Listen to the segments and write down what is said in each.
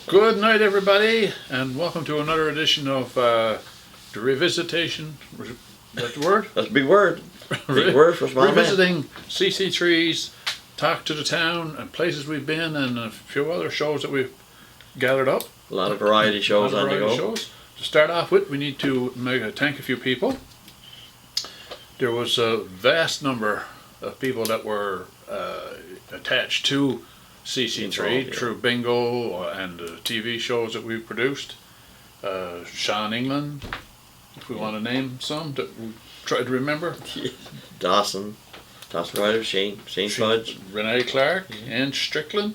Good night, everybody, and welcome to another edition of the Revisitation. Is that the word? That's a big word. Big word for a small man. Revisiting CC3's Talk to the Town and places we've been and a few other shows that we've gathered up. A lot of variety shows on the go. To start off with, we need to thank a few people. There was a vast number of people that were attached to CC3 through bingo and TV shows that we've produced. Sean England, if we want to name some that we try to remember. Dawson Ryder, Shane Fudge, Renee Clark, Ann Strickland,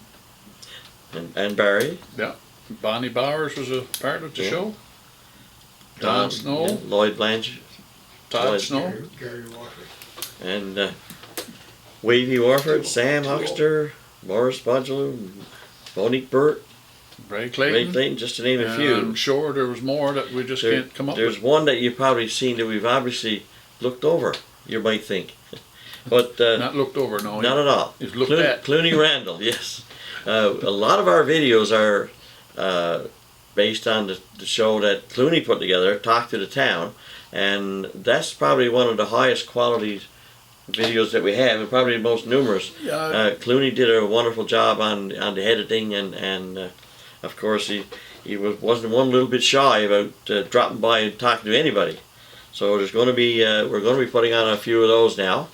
and Barry. Yeah, Bonnie Bowers was a part of the show. Don Snow, Lloyd Blanche, Todd Snow, Gary Warford, and Wavy Warford, Sam Huckster, Morris Bodgeloo, Monique Burt, Ray Clayton, just to name a few. I'm sure there was more that we just can't come up with. There's one that you've probably seen that we've obviously looked over, you might think. But not looked over, no. Not at all. He's looked at. Clooney Randall, yes. A lot of our videos are based on the show that Clooney put together, Talk to the Town, and that's probably one of the highest quality videos that we have, and probably the most numerous. Clooney did a wonderful job on the editing, and of course he wasn't one little bit shy about dropping by and talking to anybody. So there's going to be we're going to be putting on a few of those now,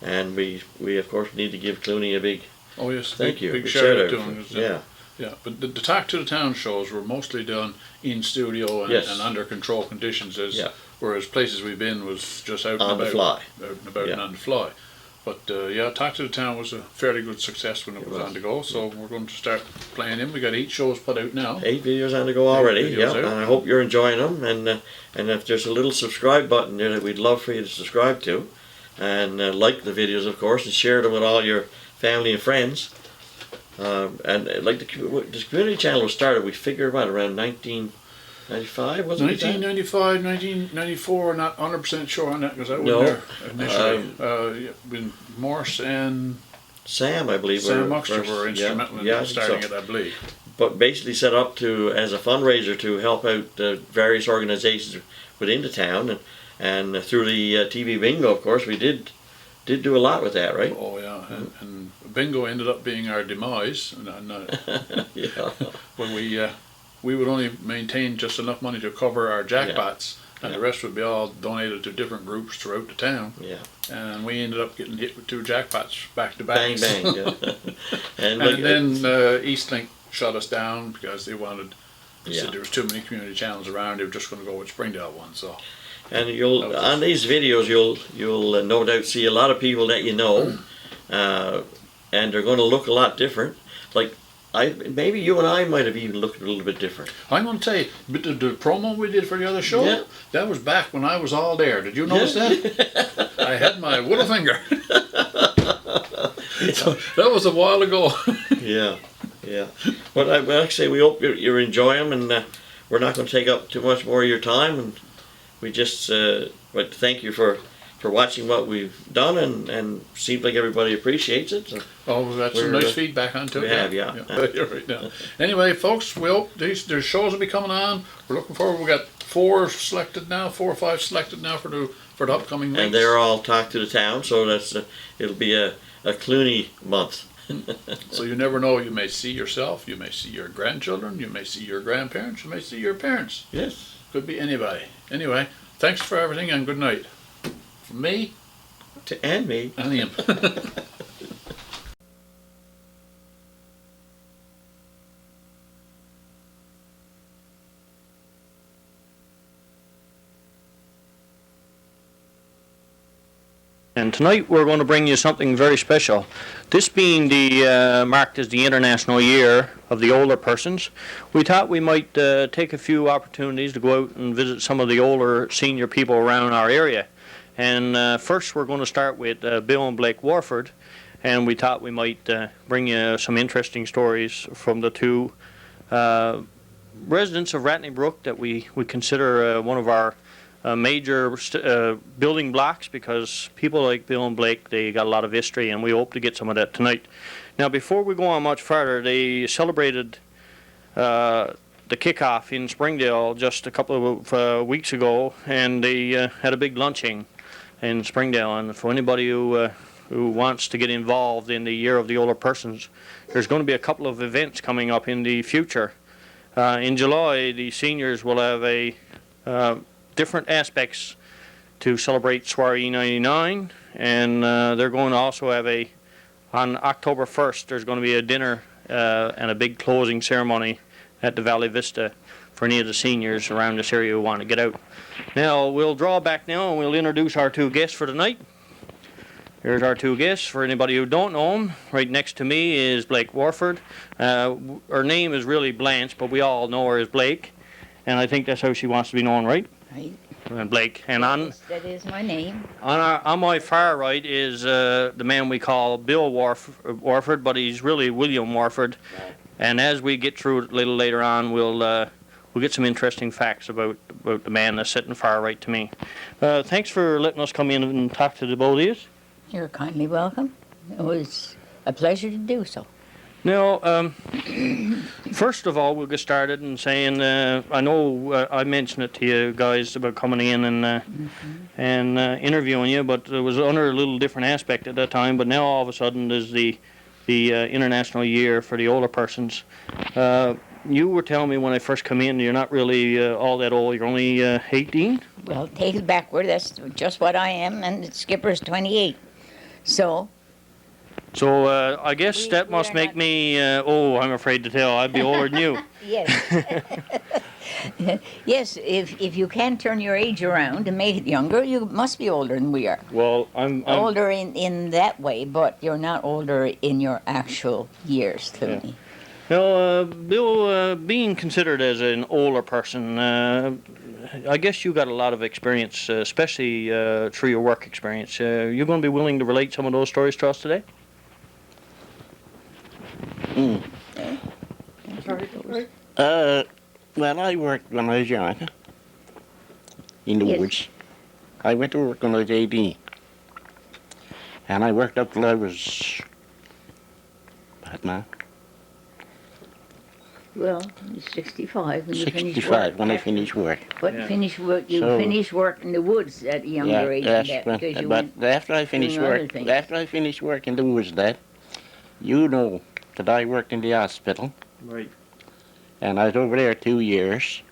and we of course need to give Clooney a big thank you, big shout out to him. Yeah. But the Talk to the Town shows were mostly done in studio and under control conditions, whereas places we've been was just out on and about, the fly. And on the fly. But Talk to the Town was a fairly good success when it was on the go, so we're going to start playing them. We got 8 shows put out now. 8 videos on the go already, and I hope you're enjoying them. And if there's a little subscribe button there that we'd love for you to subscribe to, and like the videos, of course, and share them with all your family and friends. And like the community channel was started, we figured around 1995, wasn't it? 1995, 1994, not 100% sure on that because I wasn't there initially. When Morse and Sam, I believe, Sam Huckster were instrumental in starting it, I believe. But basically set up as a fundraiser to help out various organizations within the town, and through the TV bingo, of course, we did do a lot with that, right? Oh yeah, and bingo ended up being our demise. When we would only maintain just enough money to cover our jackpots, and the rest would be all donated to different groups throughout the town. Yeah. And we ended up getting hit with 2 jackpots back to back. Bang bang. And then Eastlink shut us down because they said there was too many community channels around. They were just going to go with Springdale one. So. And on these videos you'll no doubt see a lot of people that you know, and they're going to look a lot different. Like maybe you and I might have even looked a little bit different. I'm going to tell you, but the promo we did for the other show, that was back when I was all there. Did you notice that? I had my little finger. So that was a while ago. Yeah. But like I say, we hope you're enjoying them, and we're not going to take up too much more of your time, and we just like to thank you for watching what we've done, and seems like everybody appreciates it. So that's some nice feedback on it. We have, You're right now. Anyway, folks, we hope there's shows will be coming on. We're looking forward. We got 4 or 5 selected now for the upcoming weeks. And they're all Talk to the Town, so it'll be a Clooney month. So you never know. You may see yourself. You may see your grandchildren. You may see your grandparents. You may see your parents. Yes. Could be anybody. Anyway, thanks for everything and good night. From me. And me. And him. And tonight we're going to bring you something very special. This being marked as the International Year of the Older Persons, we thought we might take a few opportunities to go out and visit some of the older senior people around our area. And first we're going to start with Bill and Blake Warford, and we thought we might bring you some interesting stories from the 2 residents of Rattling Brook that we consider one of our major building blocks, because people like Bill and Blake, they got a lot of history, and we hope to get some of that tonight. Now, before we go on much further, they celebrated the kickoff in Springdale just a couple of weeks ago, and they had a big lunching in Springdale. And for anybody who wants to get involved in the Year of the Older Persons, there's going to be a couple of events coming up in the future. In July, the seniors will have a different aspects to celebrate Soiree 99, and they're going to also have on October 1st, there's going to be a dinner and a big closing ceremony at the Valley Vista for any of the seniors around this area who want to get out. Now, we'll draw back now and we'll introduce our two guests for tonight. Here's our two guests. For anybody who don't know them, right next to me is Blake Warford. Her name is really Blanche, but we all know her as Blake, and I think that's how she wants to be known, right? Right. And Blake. And Yes, that is my name. on my far right is the man we call Bill Warford, but he's really William Warford. Right. And as we get through it a little later on, we'll get some interesting facts about the man that's sitting far right to me. Thanks for letting us come in and talk to the both of you. You're kindly welcome. It was a pleasure to do so. Now, first of all, we'll get started in saying, I know I mentioned it to you guys about coming in and interviewing you, but it was under a little different aspect at that time. But now all of a sudden there's the International Year for the Older Persons. You were telling me when I first come in, you're not really all that old. You're only 18? Well, take it backward. That's just what I am, and the skipper's 28. So I guess We- that we must are make not- me, I'm afraid to tell, I'd be older than you. yes, yes. If you can turn your age around and make it younger, you must be older than we are. Well, I'm Older in that way, but you're not older in your actual years, Clooney. Now, Bill, being considered as an older person, I guess you got a lot of experience, especially through your work experience. You going to be willing to relate some of those stories to us today? Well, I worked when I was young in the Yes. woods. I went to work when I was 18. And I worked up till I was, what now? Well, you're 65 when you finish 65 work. when I finished work. But Yeah. finish work, you So- finish work in the woods at a younger age than that's that, when, because you but went after I finished doing other work, things. after I finished work in the woods, you know that I worked in the hospital, Right. and I was over there 2 years.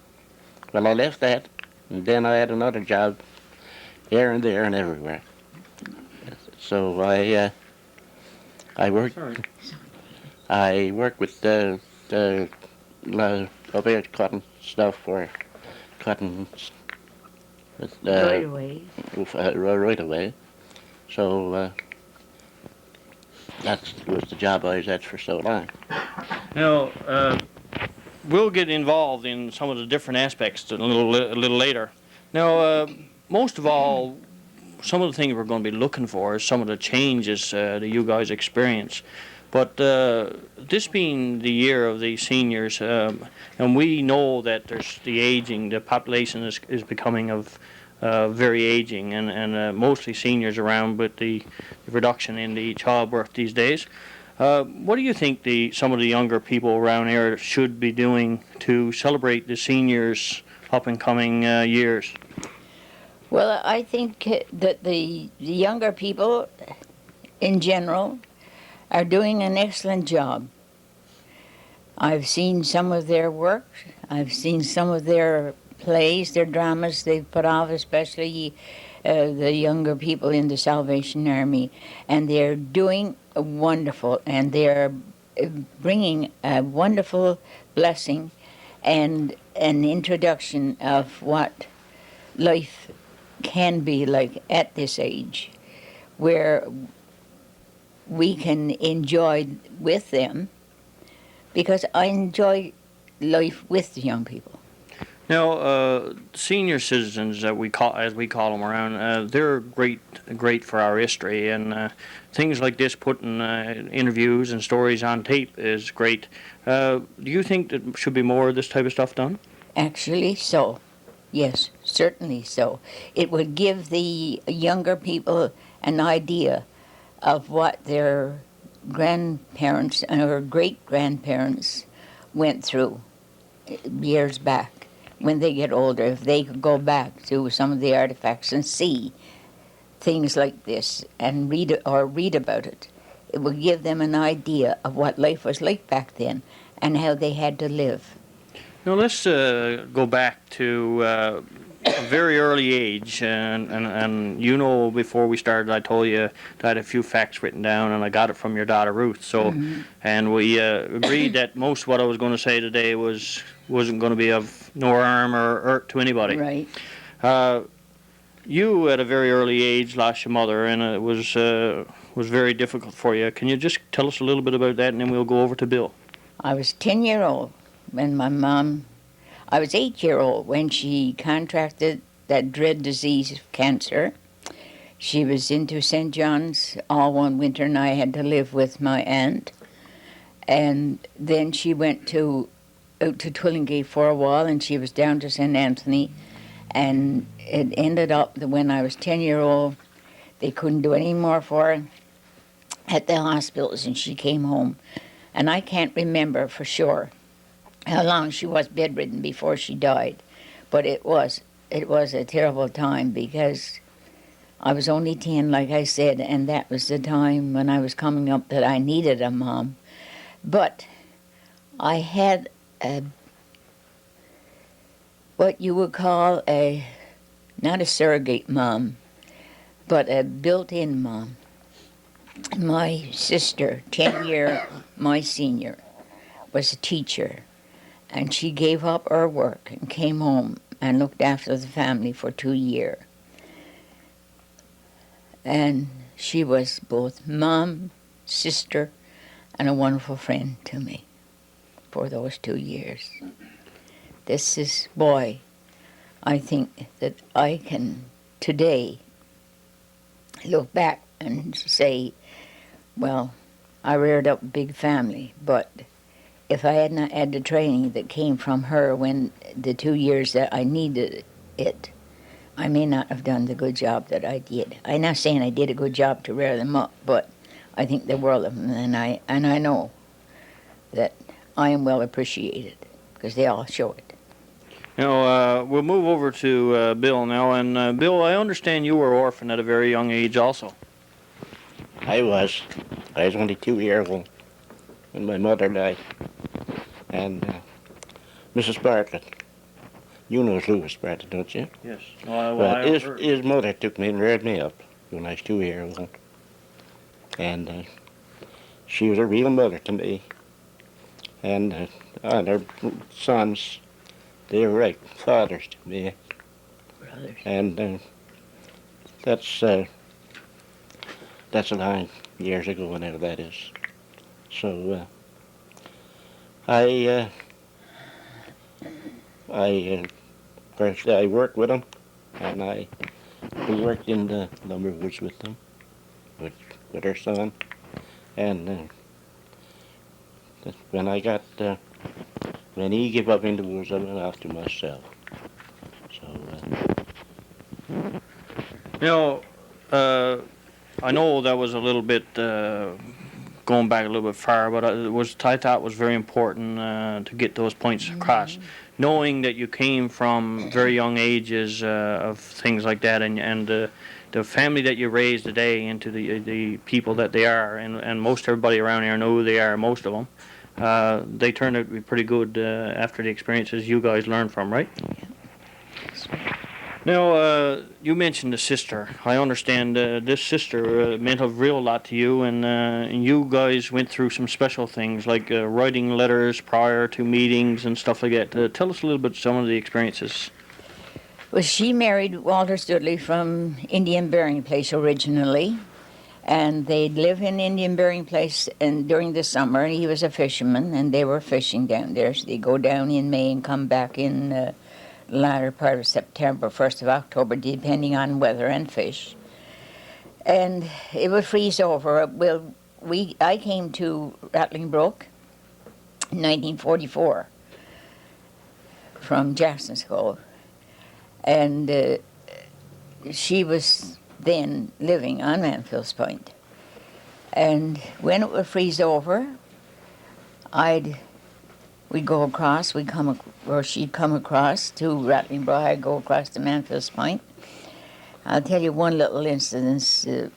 Well, I left that, and then I had another job here and there and everywhere. So I worked. Sorry. I work with the over cotton stuff for cotton with right away. right away. So that was the job I was at for so long. Now, we'll get involved in some of the different aspects a little later. Now, most of all, some of the things we're going to be looking for is some of the changes that you guys experience. But this being the year of the seniors, and we know that there's the aging, the population is becoming of very aging, and mostly seniors around with the reduction in the childbirth these days. What do you think some of the younger people around here should be doing to celebrate the seniors' up and coming years? Well, I think that the younger people, in general, are doing an excellent job. I've seen some of their work. I've seen some of their plays, their dramas they've put off, especially the younger people in the Salvation Army, and they're doing wonderful, and they're bringing a wonderful blessing and an introduction of what life can be like at this age, where we can enjoy with them, because I enjoy life with the young people. Now, senior citizens, as we call them around, they're great for our history, and things like this, putting interviews and stories on tape, is great. Do you think that should be more of this type of stuff done? Actually, so. Yes, certainly so. It would give the younger people an idea of what their grandparents or great-grandparents went through years back, when they get older, if they could go back to some of the artifacts and see things like this and read about it, it would give them an idea of what life was like back then and how they had to live. Now let's go back to a very early age, and you know, before we started, I told you that I had a few facts written down, and I got it from your daughter Ruth. So, and we agreed that most of what I was going to say today wasn't going to be of no harm or hurt to anybody. Right. You, at a very early age, lost your mother, and it was very difficult for you. Can you just tell us a little bit about that, and then we'll go over to Bill? I was 10-year-old when my mom, I was 8-year-old when she contracted that dread disease of cancer. She was into St. John's all one winter, and I had to live with my aunt. And then she went out to Twillingate for a while, and she was down to St. Anthony. And it ended up that when I was 10-year-old, they couldn't do any more for her at the hospitals, and she came home. And I can't remember for sure how long she was bedridden before she died. But it was a terrible time because I was only 10, like I said, and that was the time when I was coming up that I needed a mom. But I had what you would call not a surrogate mom, but a built-in mom. My sister, 10-year, my senior, was a teacher, and she gave up her work and came home and looked after the family for 2 years. And she was both mom, sister, and a wonderful friend to me for those 2 years. This is why I think that I can today look back and say, well, I reared up a big family, but if I had not had the training that came from her when the 2 years that I needed it, I may not have done the good job that I did. I'm not saying I did a good job to rear them up, but I think the world of them, and I know that I am well appreciated because they all show it. Now, we'll move over to Bill now. And Bill, I understand you were orphaned at a very young age also. I was only 2 years old when my mother died. And Mrs. Bartlett, you know Louis Bartlett, don't you? Yes. Well, his mother took me and reared me up when I was 2 years old. And she was a real mother to me. And her sons, they were like fathers to me. Brothers. And that's a long years ago whenever that is. So I first I worked with them, and I worked in the lumber woods with them, with her son, and when he gave up in the woods, I went off to myself. So. I know that was a little bit going back a little bit far, but I thought it was very important to get those points across, knowing that you came from very young ages of things like that, and the family that you raised today into the people that they are, and most everybody around here know who they are, most of them. They turned out to be pretty good after the experiences you guys learned from, right? Yeah. Now, you mentioned the sister. I understand this sister meant a real lot to you, and you guys went through some special things, like writing letters prior to meetings and stuff like that. Tell us a little bit some of the experiences. Well, she married Walter Studley from Indian Burying Place originally, and they'd live in Indian Burying Place and during the summer. He was a fisherman, and they were fishing down there. So they go down in May and come back in latter part of September, 1st of October, depending on weather and fish. And it would freeze over. Well, I came to Rattling Brook in 1944 from Jackson's Cove, and she was then living on Manfield's Point. And when it would freeze over, I'd we'd go across, or she'd come across to Rattling Brook, I'd go across to Manfield Point. I'll tell you one little incident.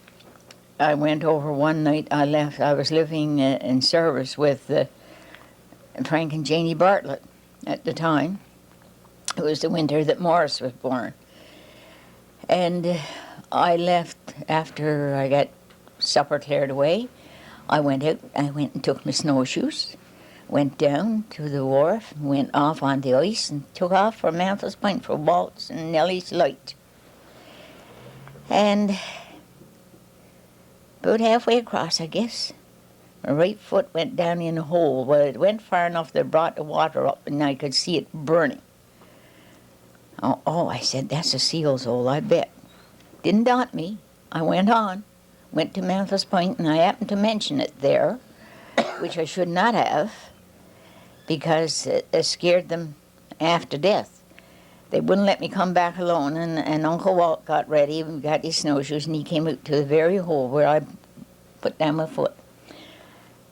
I went over one night, I was living in service with Frank and Janie Bartlett at the time. It was the winter that Morris was born. And I left after I got supper cleared away. I went out, I went and took my snowshoes, went down to the wharf, went off on the ice and took off for Manfield Point for Walt's and Nellie's Light. And about halfway across, I guess, my right foot went down in a hole. Well, it went far enough that it brought the water up and I could see it burning. Oh, I said, that's a seal's hole, I bet. Didn't daunt me. I went on, went to Manfield Point, and I happened to mention it there, which I should not have, because it scared them half to death. They wouldn't let me come back alone, and Uncle Walt got ready and got his snowshoes, and he came out to the very hole where I put down my foot,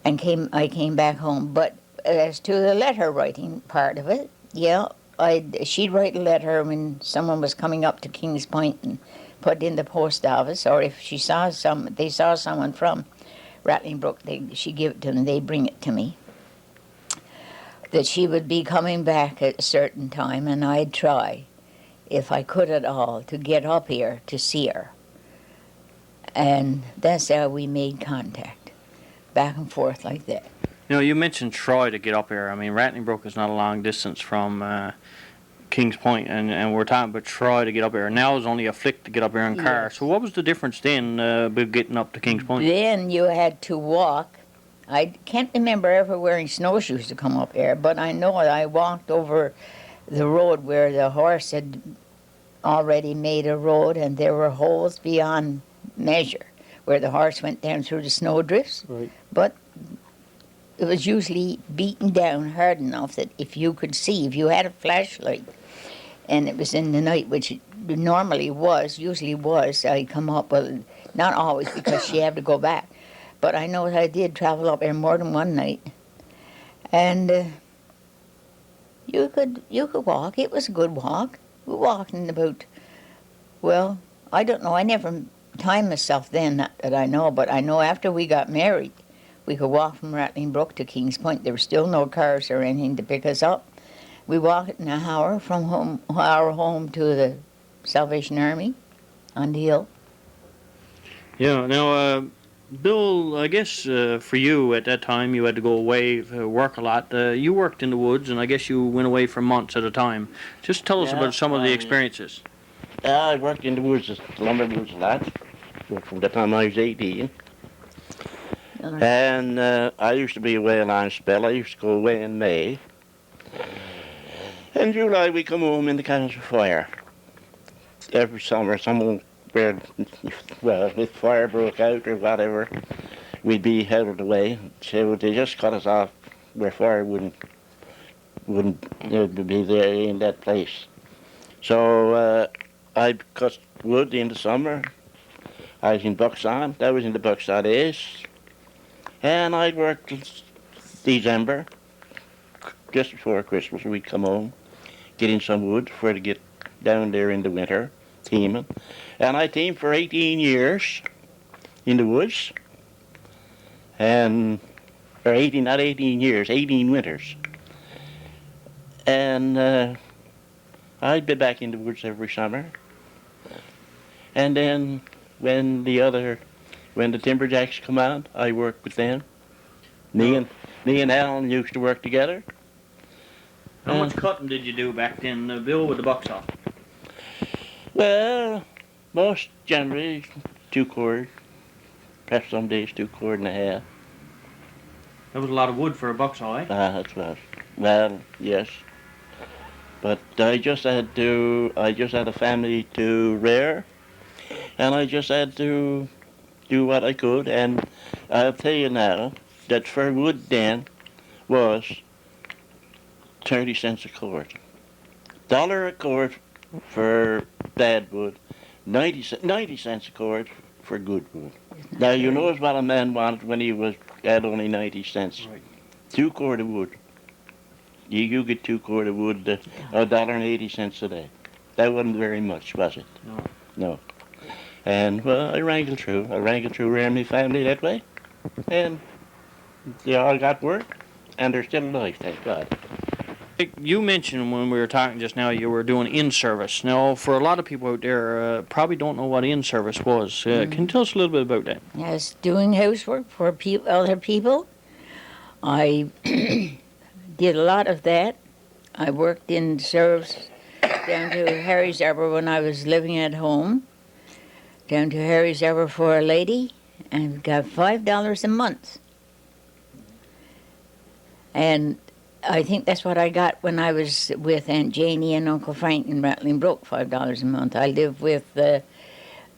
and I came back home. But as to the letter writing part of it, yeah, she'd write a letter when someone was coming up to Kings Point and put it in the post office, or if they saw someone from Rattling Brook, she'd give it to them, they'd bring it to me. That she would be coming back at a certain time, and I'd try, if I could at all, to get up here to see her. And that's how we made contact, back and forth like that. You know, you mentioned try to get up here. I mean, Rattling Brook is not a long distance from Kings Point, and we're talking about try to get up here. Now it's only a flick to get up here in car. Yes. So what was the difference then about getting up to Kings Point? Then you had to walk. I can't remember ever wearing snowshoes to come up here, but I know I walked over the road where the horse had already made a road, and there were holes beyond measure where the horse went down through the snowdrifts. Right. But it was usually beaten down hard enough that if you could see, if you had a flashlight, and it was in the night, which it usually was, I come up, well, not always because she had to go back, but I know that I did travel up there more than one night, and you could walk. It was a good walk. We walked in about, well, I don't know, I never timed myself then, not that I know, but I know after we got married, we could walk from Rattling Brook to Kings Point. There were still no cars or anything to pick us up. We walked in an hour from our home to the Salvation Army on the hill. Yeah, now, Bill, I guess for you at that time, you had to go away, work a lot. You worked in the woods, and I guess you went away for months at a time. Just tell us about some of the experiences. I worked in the woods, lumber woods a lot, from the time I was 18. And I used to be away a long spell. I used to go away in May. In July, we come home in the cabins of fire. Every summer, if fire broke out or whatever, we'd be held away. So they just cut us off where fire wouldn't be there in that place. So I cut wood in the summer. I was in Buxton. That was in the Buxton days. And I'd work till December, just before Christmas. We'd come home, get in some wood for to get down there in the winter, teaming. And I teamed for 18 years in the woods. And, or 18, not 18 years, 18 winters. And I'd be back in the woods every summer. And then when the timberjacks come out, I worked with them. Me and Alan used to work together. How much cutting did you do back then, Bill, with the bucks off? Well, most generally 2 cord, perhaps some days 2 cord and a half. That was a lot of wood for a buck saw, eh? That's right. Well, yes. But I just had a family to rear, and I just had to do what I could. And I'll tell you now that for wood then was 30 cents a cord. $1 a cord for bad wood, 90 cents a cord for good wood. Now you knows what a man wanted when he had only 90 cents. Right. 2 cord of wood. you get 2 cord of wood, $1.80 a day. That wasn't very much, was it? No. No. And, well, I wrangled through. I wrangled through around my family that way. And they all got work, and they're still alive, thank God. You mentioned when we were talking just now you were doing in-service. Now, for a lot of people out there, probably don't know what in-service was. Can you tell us a little bit about that? I was doing housework for other people. I did a lot of that. I worked in service down to Harry's Arbor when I was living at home. Down to Harry's Arbor for a lady, and got $5 a month. And I think that's what I got when I was with Aunt Janie and Uncle Frank in Rattling Brook, $5 a month. I lived with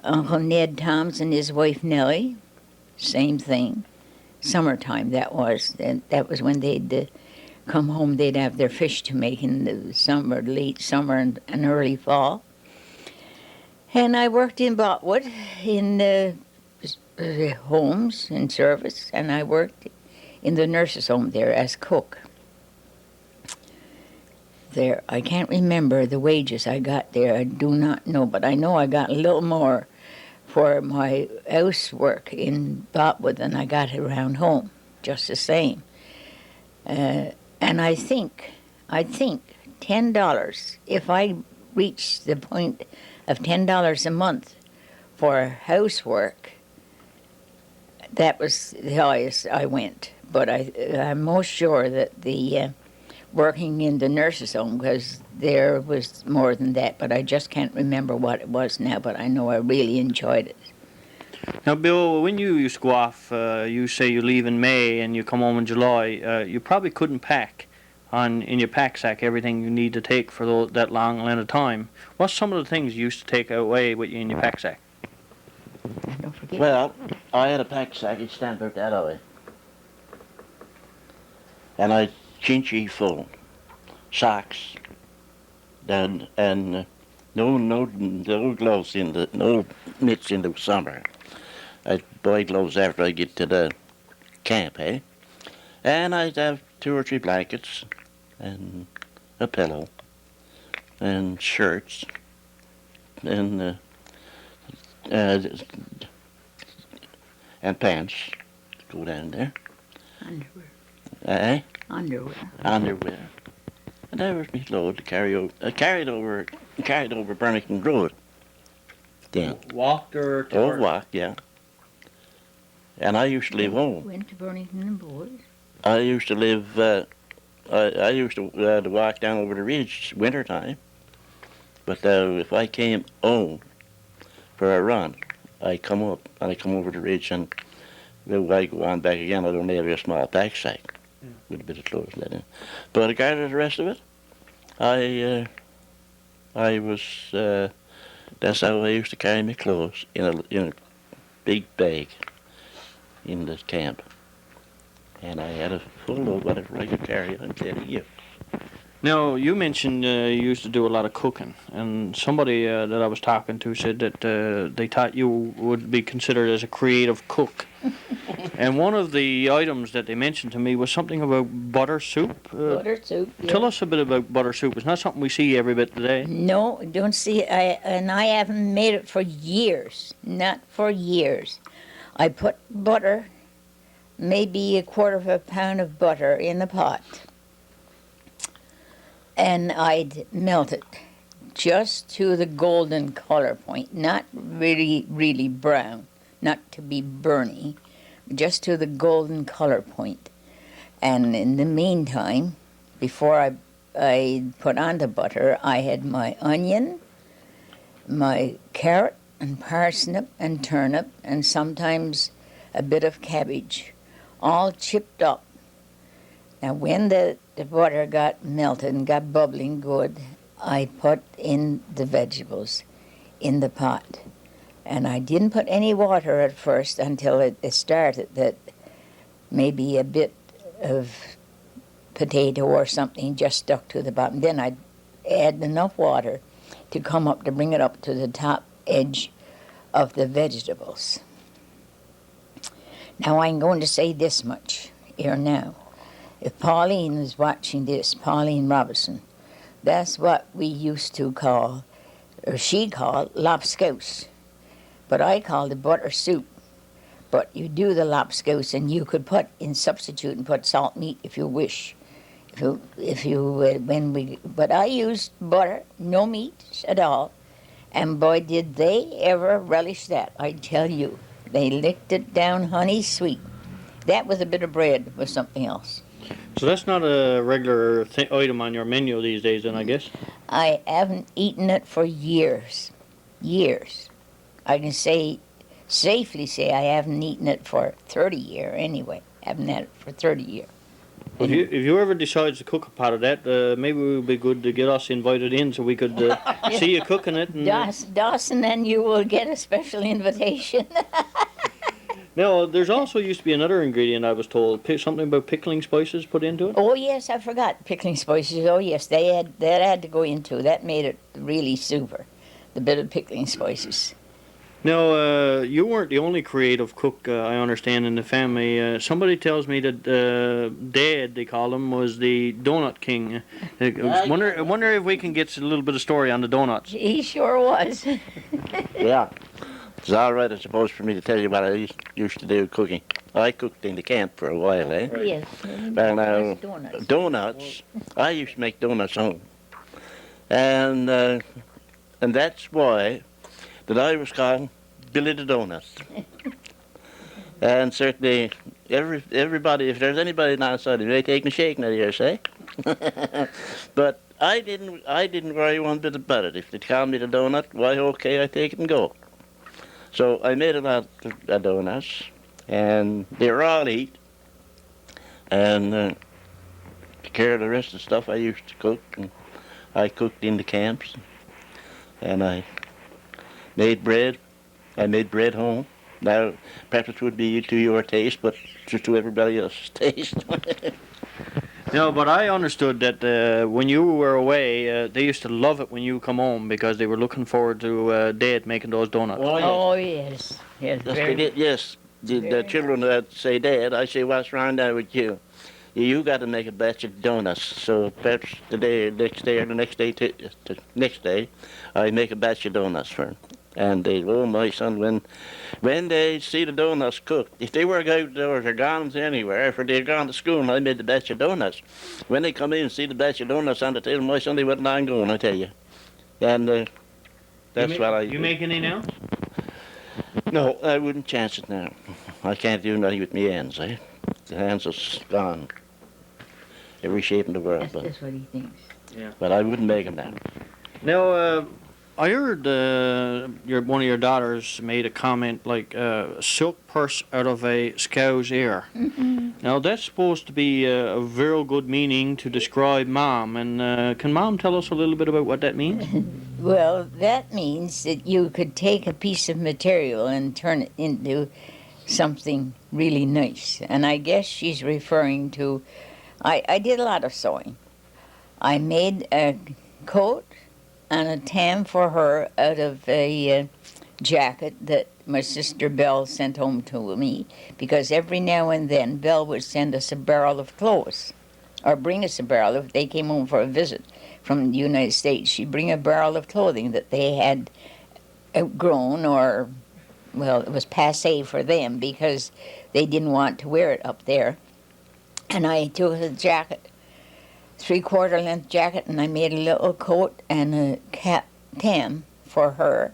Uncle Ned Toms and his wife Nellie, same thing. Summertime that was. And that was when they'd come home, they'd have their fish to make in the summer, late summer and early fall. And I worked in Botwood in homes in service, and I worked in the nurses' home there as cook. There, I can't remember the wages I got there. I do not know, but I know I got a little more for my housework in Botwood than I got around home, just the same. And I think $10, if I reach the point of $10 a month for housework, that was the highest I went. But I'm most sure that the working in the nurses' home, because there was more than that, but I just can't remember what it was now, but I know I really enjoyed it. Now, Bill, when you used to go off, you say you leave in May and you come home in July, you probably couldn't pack in your pack sack everything you need to take for that long length of time. What's some of the things you used to take away with you in your pack sack? Don't forget. Well, I had a pack sack, it stand about that way. And I chinchy full, socks, and no gloves no mitts in the summer. I buy gloves after I get to the camp, eh? And I'd have 2 or 3 blankets, and a pillow, and shirts, and pants to go down there. Underwear. Eh? Underwear. Underwear. And that was me load to carry over. Carried over Burlington Road. Then. Walked or Walk, yeah. And I used to live home. Went to Burlington and Boys. I used to live. I used to walk down over the ridge winter time. But if I came home for a run, I come up and I come over the ridge and I go on back again. I don't have a small pack sack with a bit of clothes let in. But regardless of the rest of it, I was. That's how I used to carry my clothes in a big bag in the camp. And I had a full load, whatever I could carry, and carry you. Now, you mentioned you used to do a lot of cooking, and somebody that I was talking to said that they thought you would be considered as a creative cook. And one of the items that they mentioned to me was something about butter soup. Butter soup. Yeah. Tell us a bit about butter soup. It's not something we see every bit today. No, don't see it. I haven't made it for years. Not for years. I put butter, maybe a quarter of a pound of butter in the pot. And I'd melt it just to the golden color point, not really, really brown, not to be burny, just to the golden color point. And in the meantime, before I put on the butter, I had my onion, my carrot and parsnip and turnip, and sometimes a bit of cabbage, all chipped up. Now, when the butter got melted and got bubbling good, I put in the vegetables in the pot. And I didn't put any water at first until it started, that maybe a bit of potato or something just stuck to the bottom. Then I'd add enough water to come up, to bring it up to the top edge of the vegetables. Now, I'm going to say this much here now. If Pauline is watching this, Pauline Robinson, that's what we used to call, or she called, lobscouse. But I called it butter soup. But you do the lobscouse, and you could put in substitute and put salt meat if you wish. But I used butter, no meat at all, and boy, did they ever relish that! I tell you, they licked it down, honey sweet. That with a bit of bread was something else. So that's not a regular item on your menu these days, then, I guess? I haven't eaten it for years. Years. I can safely say I haven't eaten it for 30 years anyway. Haven't had it for 30 years. Well, if you ever decide to cook a pot of that, maybe it would be good to get us invited in so we could see you cooking it. And, Dawson, and you will get a special invitation. now, there's also used to be another ingredient I was told, something about pickling spices put into it. Oh yes, I forgot pickling spices. Oh yes, that had to go into. That made it really super. The bit of pickling spices. Now, you weren't the only creative cook, I understand, in the family. Somebody tells me that Dad, they call him, was the donut king. I wonder if we can get a little bit of story on the donuts. He sure was. Yeah. It's all right, I suppose, for me to tell you what I used to do cooking. I cooked in the camp for a while, eh? Yes. Well, now, Donuts. donuts. I used to make donuts home. And that's why that I was called Billy the Donut. And certainly, everybody, if there's anybody outside, they take me shaking at ears, eh? But I didn't worry one bit about it. If they called me the donut, why, okay, I take it and go. So I made a lot of donuts, and they were all eat. And to care of the rest of the stuff I used to cook, and I cooked in the camps, and I made bread. I made bread home. Now, perhaps it would be to your taste, but just to everybody else's taste. No, but I understood that when you were away, they used to love it when you come home because they were looking forward to Dad making those donuts. Oh yes. Yes. That's Very. it, yes. The children that say, Dad, I say, what's wrong now with you? You got to make a batch of donuts. So perhaps next day, I make a batch of donuts for them. And they, oh my son, when they see the donuts cooked, if they were outdoors or gone anywhere, if they'd gone to school and I made the batch of donuts, when they come in and see the batch of donuts on the table, my son, they wouldn't mind going, I tell you. And that's what I do. You make any now? No, I wouldn't chance it now. I can't do nothing with my hands, eh? The hands are gone. Every shape in the world. That's what he thinks. Yeah. But I wouldn't make them now. Now, I heard one of your daughters made a comment like a silk purse out of a scow's ear. Mm-hmm. Now, that's supposed to be a very good meaning to describe Mom. And can Mom tell us a little bit about what that means? Well, that means that you could take a piece of material and turn it into something really nice. And I guess she's referring to, I did a lot of sewing. I made a coat and a tam for her out of a jacket that my sister Belle sent home to me, because every now and then Belle would send us a barrel of clothes, or bring us a barrel if they came home for a visit from the United States. She'd bring a barrel of clothing that they had outgrown, or, well, it was passé for them because they didn't want to wear it up there. And I took a jacket, 3/4 length jacket, and I made a little coat and a tam for her.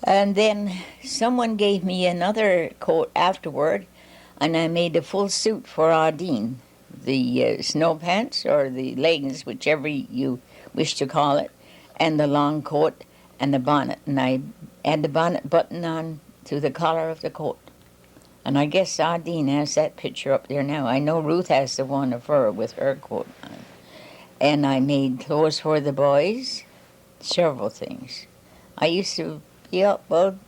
And then someone gave me another coat afterward, and I made a full suit for Audine, the snow pants or the leggings, whichever you wish to call it, and the long coat and the bonnet. And I had the bonnet button on to the collar of the coat. And I guess Audine has that picture up there now. I know Ruth has the one of her with her coat on. And I made clothes for the boys, several things. I used to be up, well,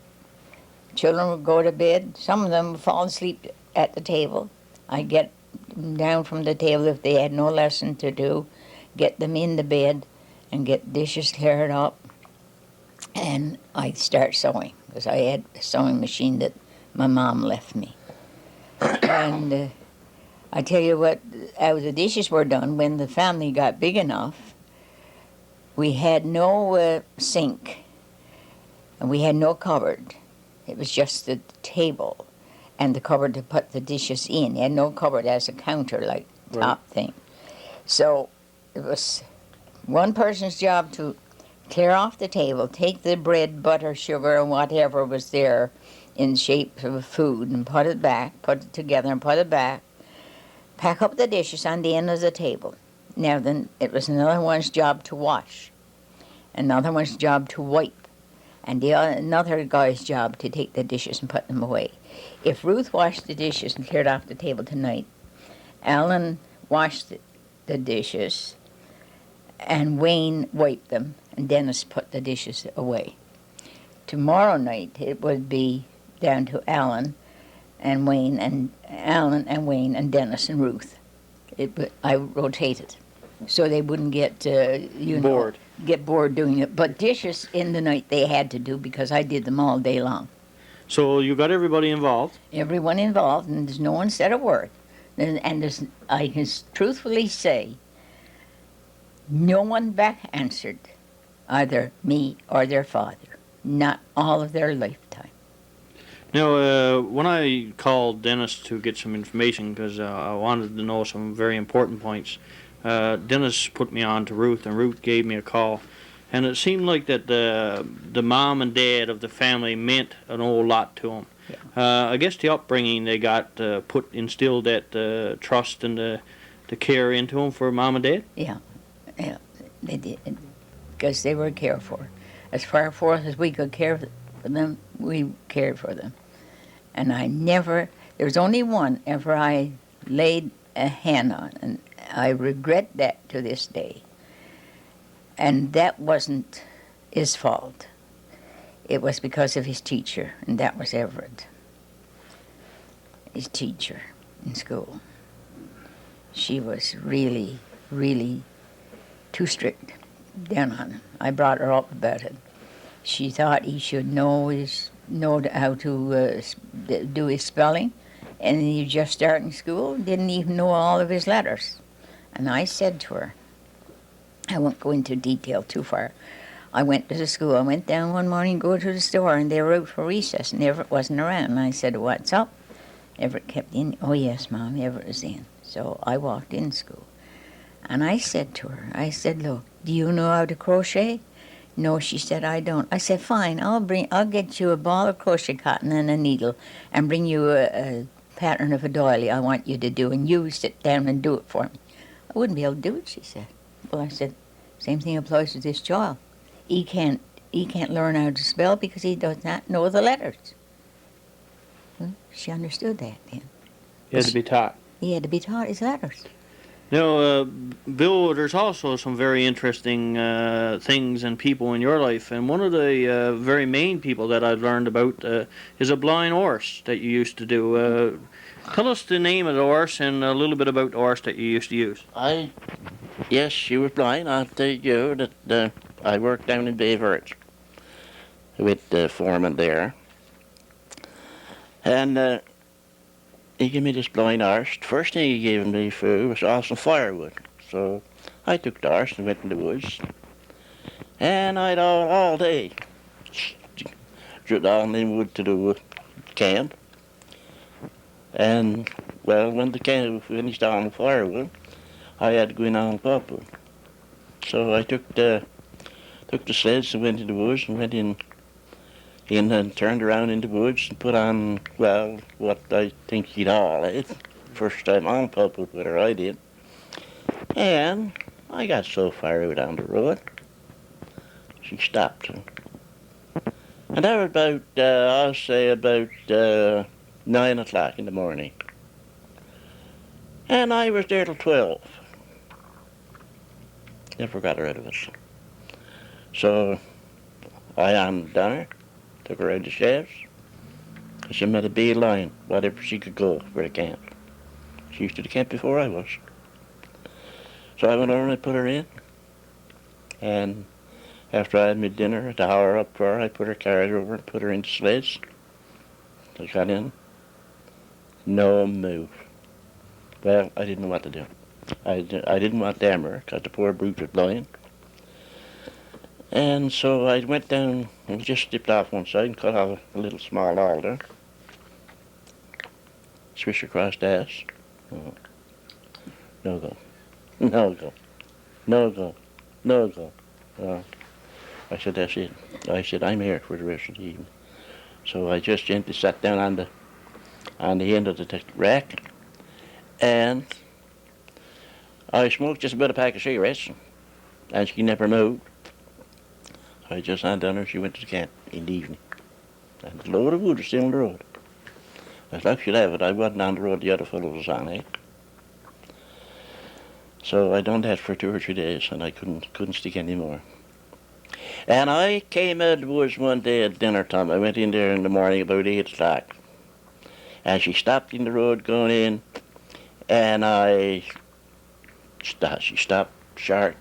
children would go to bed. Some of them would fall asleep at the table. I'd get them down from the table if they had no lesson to do, get them in the bed and get dishes cleared up. And I'd start sewing, because I had a sewing machine that my mom left me. And I tell you what, as the dishes were done, when the family got big enough, we had no sink and we had no cupboard. It was just the table and the cupboard to put the dishes in. You had no cupboard as a counter, like top thing. So it was one person's job to clear off the table, take the bread, butter, sugar, and whatever was there in shape of food and put it back, put it together and put it back, pack up the dishes on the end of the table. Now then, it was another one's job to wash, another one's job to wipe, and another guy's job to take the dishes and put them away. If Ruth washed the dishes and cleared off the table tonight, Alan washed the dishes, and Wayne wiped them, and Dennis put the dishes away. Tomorrow night it would be down to Alan and Wayne and Wayne and Dennis and Ruth. I rotated, so they wouldn't get Bored. Get bored doing it. But dishes in the night they had to do because I did them all day long. So you got everybody involved. Everyone involved, and there's no one said a word. And I can truthfully say, no one back answered, either me or their father, not all of their lifetime. Now, when I called Dennis to get some information, because I wanted to know some very important points, Dennis put me on to Ruth, and Ruth gave me a call. And it seemed like that the mom and dad of the family meant an old lot to them. Yeah. I guess the upbringing they got instilled that trust and the care into them for mom and dad. Yeah, they did, because they were cared for. As far forth as we could care for them, we cared for them. And there was only one ever I laid a hand on, and I regret that to this day. And that wasn't his fault. It was because of his teacher, and that was Everett. His teacher in school. She was really, really too strict down on him. I brought her up about it. She thought he should know how to do his spelling, and he was just starting school, didn't even know all of his letters. And I said to her, I won't go into detail too far. I went to the school. I went down one morning, go to the store, and they were out for recess, and Everett wasn't around. And I said, what's up? Everett kept in. Oh, yes, Mom, Everett is in. So I walked in school. And I said to her, look, do you know how to crochet? No, she said, I don't. I said, fine, I'll get you a ball of crochet cotton and a needle and bring you a pattern of a doily I want you to do, and you sit down and do it for me. I wouldn't be able to do it, she said. Well, I said, same thing applies to this child. He can't learn how to spell because he does not know the letters. Well, she understood that then. He had to be taught. He had to be taught his letters. Now, Bill, there's also some very interesting things and people in your life, and one of the very main people that I've learned about is a blind horse that you used to do. Tell us the name of the horse and a little bit about the horse that you used to use. Yes, she was blind. I'll tell you that I worked down in Bay Verde with the foreman there. And he gave me this blind horse. The first thing he gave me food was also firewood. So I took the horse and went in the woods. And I'd all day drew down in wood to the camp. And, well, when the camp finished on the firewood, I had to go in on pulpwood. So I took the sleds and went in the woods and went in and turned around in the woods and put on, well, what I think he'd all had. First time on pulpwood with her, I did. And I got so far out on the road, she stopped. And that was about, I'll say about 9 o'clock in the morning. And I was there till 12. Never got her out of it. So I undone her, took her out the shafts. She made a bee line, whatever she could go for the camp. She used to the camp before I was. So I went over and I put her in. And after I had my dinner, the hour up for her, I put her carriage over and put her into sleds. I got in. No move. Well, I didn't know what to do. I didn't want to hammer her because the poor brute was blind. And so I went down and just stepped off one side and cut off a little small alder. Swish across the ass. Oh. No go. No go. No go. No go. Oh. I said, that's it. I said, I'm here for the rest of the evening. So I just gently sat down on the end of the rack, and I smoked just about a pack of cigarettes, and she never moved. I just sat down and she went to the camp in the evening. And the load of wood was still on the road. As luck should have it, I wasn't on the road, the other fellow was on it. So I done that for 2 or 3 days, and I couldn't stick any more. And I came out of the woods one day at dinner time. I went in there in the morning about 8 o'clock. And she stopped in the road going in, and she stopped short,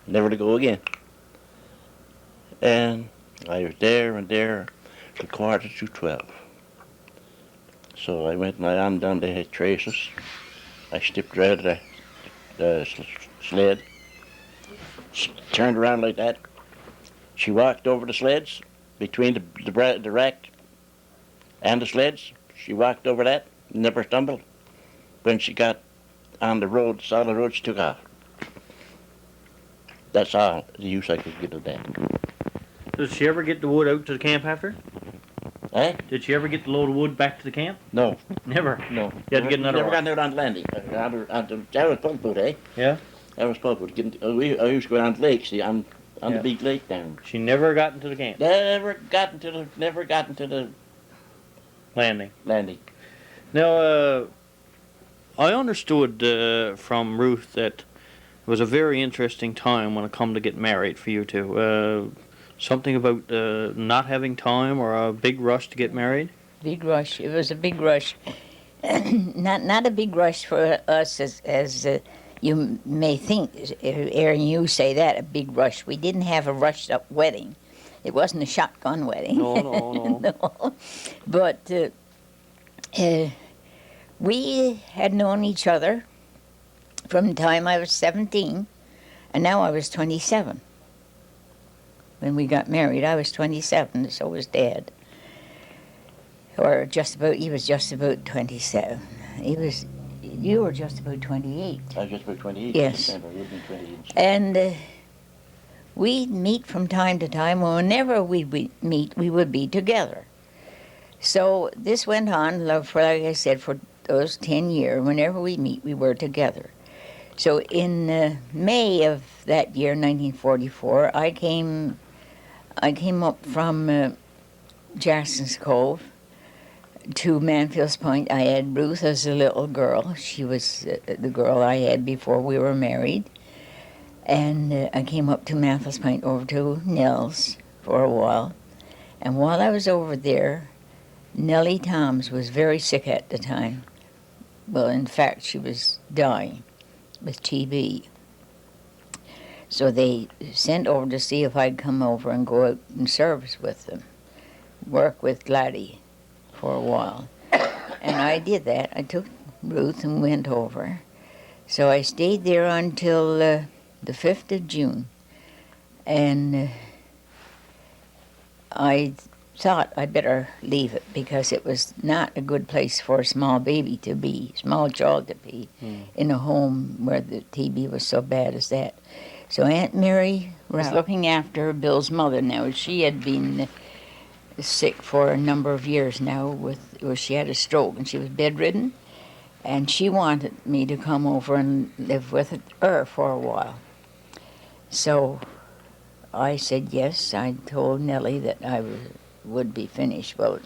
never to go again. And I was there till 11:45. So I went and I undone the traces. I stepped out of the sled, turned around like that. She walked over the sleds, between the rack and the sleds. She walked over that, never stumbled. When she got on the road, solid road, she took off. That's all the use I could get of that. Did she ever get the wood out to the camp after? Eh? Did she ever get the load of wood back to the camp? No. Never. No. You had to get another Never one. got out on the landing. That was pulpwood, eh? Yeah? That was pulpwood. I used to go down the lake, see, on Yeah. the big lake down. She never got into the camp. Never got into the Landing. landing. Now, I understood from Ruth that it was a very interesting time when it come to get married for you two. Something about not having time or a big rush to get married? Big rush. It was a big rush. not a big rush for us as you may think. Aaron, you say that, a big rush. We didn't have a rushed up wedding. It wasn't a shotgun wedding. No. No. But we had known each other from the time I was 17, and now I was 27. When we got married, I was 27, so was Dad. Or he was just about 27. You were just about 28. I was just about 28. Yes. December, I would've been 28. And we'd meet from time to time. Whenever we'd meet, we would be together. So this went on, like I said, for those 10 years. Whenever we meet, we were together. So in May of that year, 1944, I came up from Jackson's Cove to Manfield's Point. I had Ruth as a little girl. She was the girl I had before we were married. And I came up to Manfield's Point over to Nell's for a while. And while I was over there, Nellie Toms was very sick at the time. Well, in fact, she was dying with TB. So they sent over to see if I'd come over and go out in service with them, work with Gladdy for a while. And I did that. I took Ruth and went over. So I stayed there until the 5th of June. And I thought I'd better leave it because it was not a good place for a small child to be in a home where the TB was so bad as that. So Aunt Mary was looking after Bill's mother now. She had been sick for a number of years now. She had a stroke and she was bedridden. And she wanted me to come over and live with her for a while. So I said yes. I told Nellie that I would be finished. Well,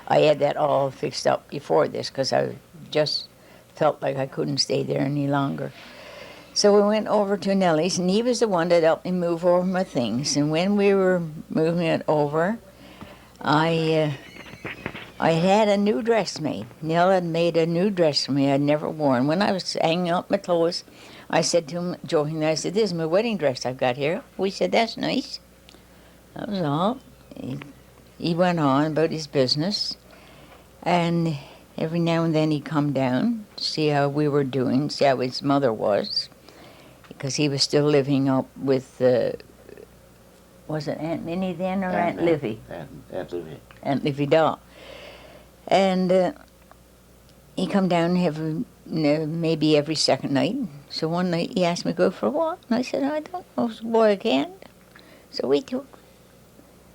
I had that all fixed up before this because I just felt like I couldn't stay there any longer. So we went over to Nellie's, and he was the one that helped me move over my things. And when we were moving it over, I had a new dress made. Nell had made a new dress for me I'd never worn. When I was hanging up my clothes, I said to him, jokingly, I said, "This is my wedding dress I've got here." We said, "That's nice." That was all. He went on about his business. And Every now and then he'd come down to see how we were doing, see how his mother was, because he was still living up with, was it Aunt Minnie then or Aunt Livy? Aunt Livy. Aunt Livy Daw. And he come down maybe every second night. So one night he asked me to go for a walk, and I said, I don't know, boy, I can't. So we took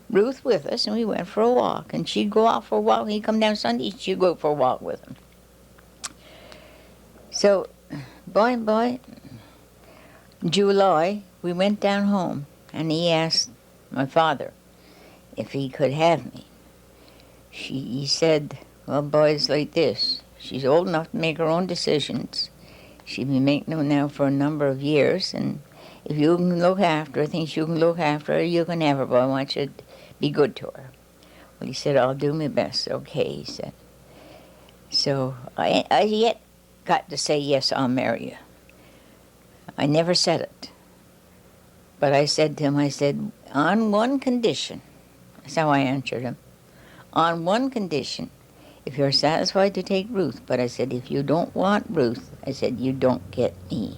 Ruth with us, and we went for a walk. And she'd go out for a walk. He'd come down Sunday, she'd go for a walk with him. So, by and by, in July, we went down home, and he asked my father if he could have me. He said, well, boys, like this. She's old enough to make her own decisions. She's been making them now for a number of years, and if you can look after her, thinks you can look after her, you can have her, but I want you to be good to her. Well, he said, I'll do my best. Okay, he said. So I yet got to say, yes, I'll marry you. I never said it. But I said to him, I said, on one condition. That's how I answered him. On one condition, if you're satisfied to take Ruth. But I said, if you don't want Ruth, I said, you don't get me.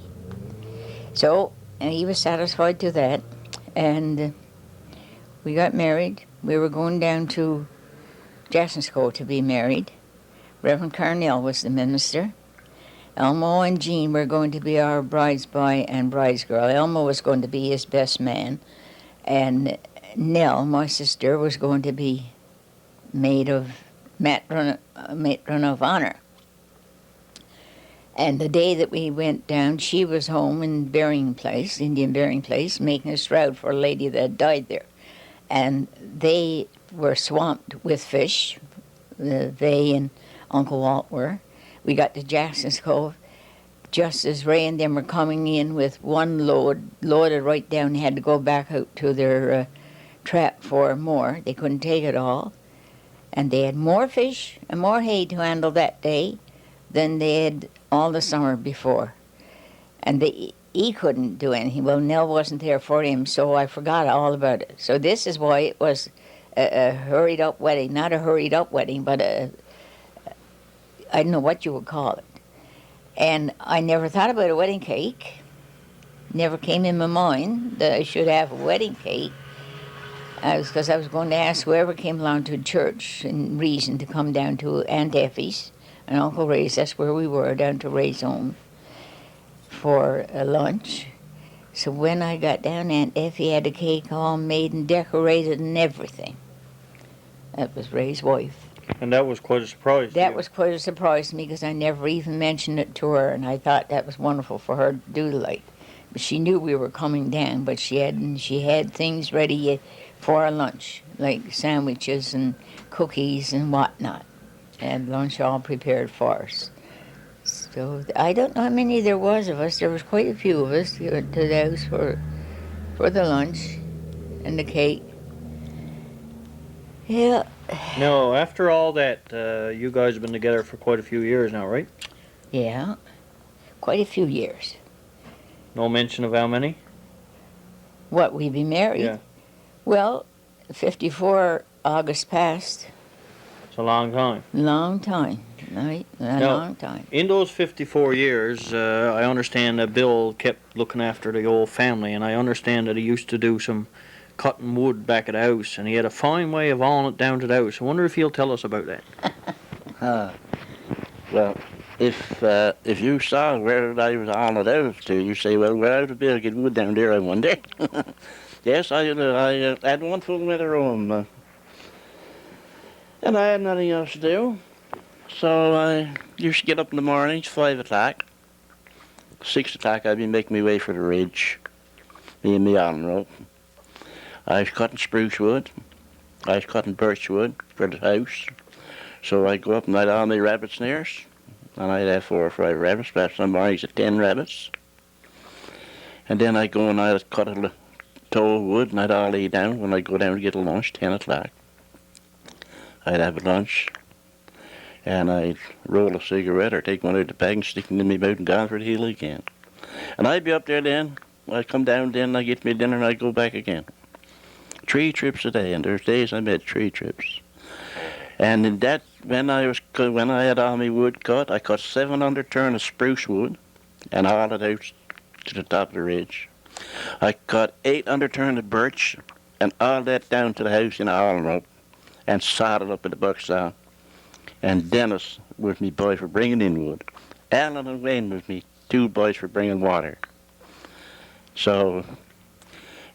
So he was satisfied to that. And we got married. We were going down to Jackson's to be married. Reverend Carnell was the minister. Elmo and Jean were going to be our bridesboy and bridesgirl. Elmo was going to be his best man. And Nell, my sister, was going to be matron of honor. And the day that we went down, she was home in Indian burying place, making a shroud for a lady that had died there. And they were swamped with fish. They and Uncle Walt were. We got to Jackson's Cove just as Ray and them were coming in with one loaded right down. They had to go back out to their trap for more. They couldn't take it all. And they had more fish and more hay to handle that day than they had all the summer before. And he couldn't do anything. Well, Nell wasn't there for him, so I forgot all about it. So this is why it was a hurried-up wedding. Not a hurried-up wedding, but I don't know what you would call it. And I never thought about a wedding cake. Never came in my mind that I should have a wedding cake. Because I was going to ask whoever came along to church in Reason to come down to Aunt Effie's and Uncle Ray's. That's where we were, down to Ray's home for a lunch. So when I got down, Aunt Effie had a cake all made and decorated and everything. That was Ray's wife. And that was quite a surprise. That was quite a surprise to me because I never even mentioned it to her, and I thought that was wonderful for her to do like. But she knew we were coming down, but she had things ready for our lunch, like sandwiches and cookies and whatnot, and lunch all prepared for us. So I don't know how many there was of us. There was quite a few of us to the house for the lunch and the cake. Yeah. No, after all that, you guys have been together for quite a few years now, right? Yeah, quite a few years. No mention of how many? What, we be married? Yeah. Well, 54 August passed. It's a long time. Long time, right? Long time. In those 54 years, I understand that Bill kept looking after the old family, and I understand that he used to do some cutting wood back at the house, and he had a fine way of hauling it down to the house. I wonder if he'll tell us about that. Well, if you saw where I was hauling it out to, you say, well, where would Bill get wood down there, I wonder. Yes, I had one full winter home, and I had nothing else to do. So I used to get up in the mornings, 5 o'clock. 6 o'clock, I'd be making my way for the ridge, me and my on rope. I was cutting spruce wood. I was cutting birch wood for the house. So I'd go up and I'd all my rabbit snares, and I'd have 4 or 5 rabbits, perhaps some mornings at 10 rabbits. And then I'd go and I'd cut a toe of wood, and I'd all lay down when I'd go down to get a lunch, 10 o'clock. I'd have a lunch, and I'd roll a cigarette or take one out of the bag and stick it in my mouth and down for the hill again. And I'd be up there then. I'd come down then, I'd get me dinner, and I'd go back again. 3 trips a day, and there's days I made 3 trips. And in that, when I had all my wood cut, I cut 700 turn of spruce wood and hauled it out to the top of the ridge. I cut 800 turn of birch and hauled that down to the house in a hauling rope and sawed it up with the buck saw. And Dennis was me boy for bringing in wood. Alan and Wayne was me 2 boys for bringing water. So,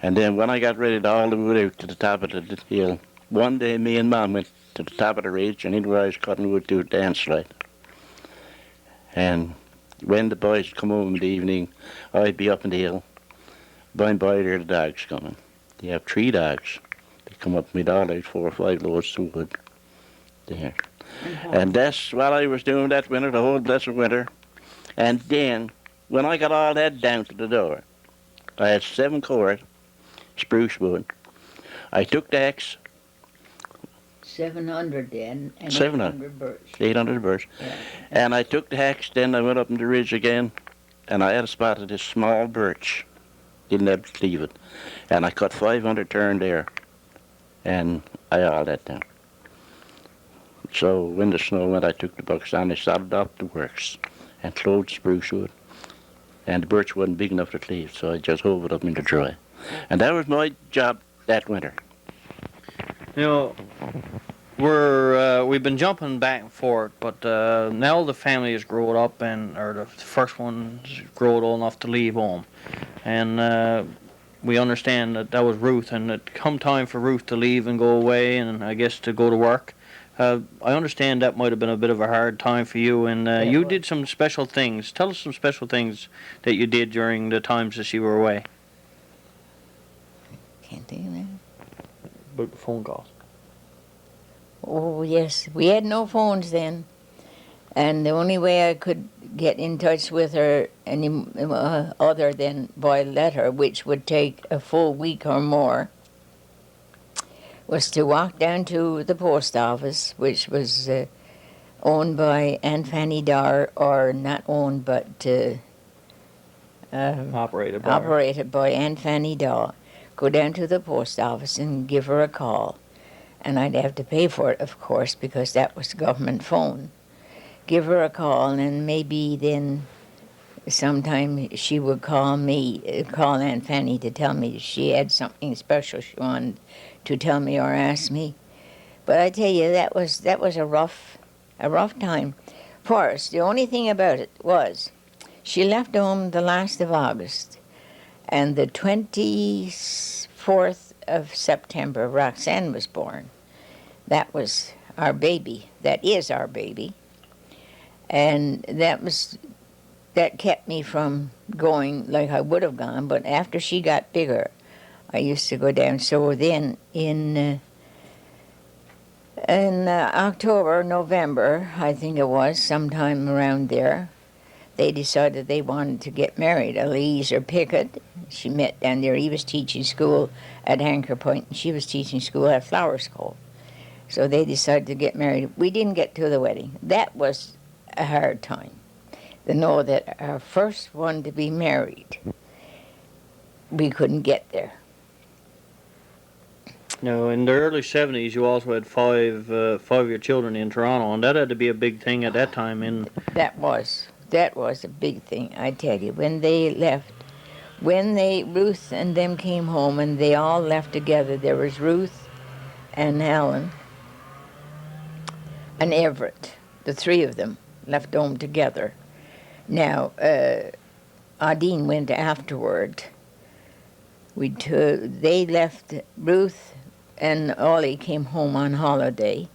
and then when I got ready to haul the wood out to the top of the hill, one day me and Mom went to the top of the ridge and in where I was cutting wood to a dance slide. And when the boys come home in the evening, I'd be up in the hill. By and by there the dogs coming. They have 3 dogs. They come up with all out 4 or 5 loads of wood there. And that's what I was doing that winter, the whole blessed winter. And then, when I got all that down to the door, I had 7 cord spruce wood. I took the axe. 700 then, and 700. 800 birch. 800 birch. Yeah. And I took the axe, then I went up on the ridge again, and I had a spot of this small birch. Didn't have to leave it. And I cut 500 turn there, and I hauled that down. So when the snow went, I took the bucks on, I saddled up the works and clothed spruce wood. And the birch wasn't big enough to cleave, so I just hove it up into dry. And that was my job that winter. You know, we've been jumping back and forth, but now the family has grown up, or the first one's grown old enough to leave home, and we understand that was Ruth, and it come time for Ruth to leave and go away, and I guess to go to work. I understand that might have been a bit of a hard time for you, and you did some special things. Tell us some special things that you did during the times that you were away. Can't think of that. About the phone calls. Oh, yes. We had no phones then. And the only way I could get in touch with her any other than by letter, which would take a full week or more, was to walk down to the post office, which was owned by Aunt Fanny Dar, or not owned, but operated by Aunt Fanny Dar. Go down to the post office and give her a call. And I'd have to pay for it, of course, because that was government phone. Give her a call, and maybe then sometime she would call Aunt Fanny to tell me she had something special she wanted to tell me or ask me. But I tell you, that was a rough time for us. The only thing about it was she left home the last of August, and the 24th of September, Roxanne was born. That was our baby. That is our baby. And that kept me from going like I would have gone. But after she got bigger, I used to go down. So then in October, November, I think it was, sometime around there, they decided they wanted to get married. Eliezer Pickett, she met down there. He was teaching school at Anchor Point, and she was teaching school at Flowers Cove. So they decided to get married. We didn't get to the wedding. That was a hard time, to know that our first one to be married, we couldn't get there. Now, in the early 70s, you also had five of your children in Toronto, and that had to be a big thing at that time. That was a big thing, I tell you. When they left, Ruth and them came home, and they all left together. There was Ruth and Helen and Everett, the 3 of them left home together. Now, Adine went afterward. They left. Ruth and Ollie came home on holiday,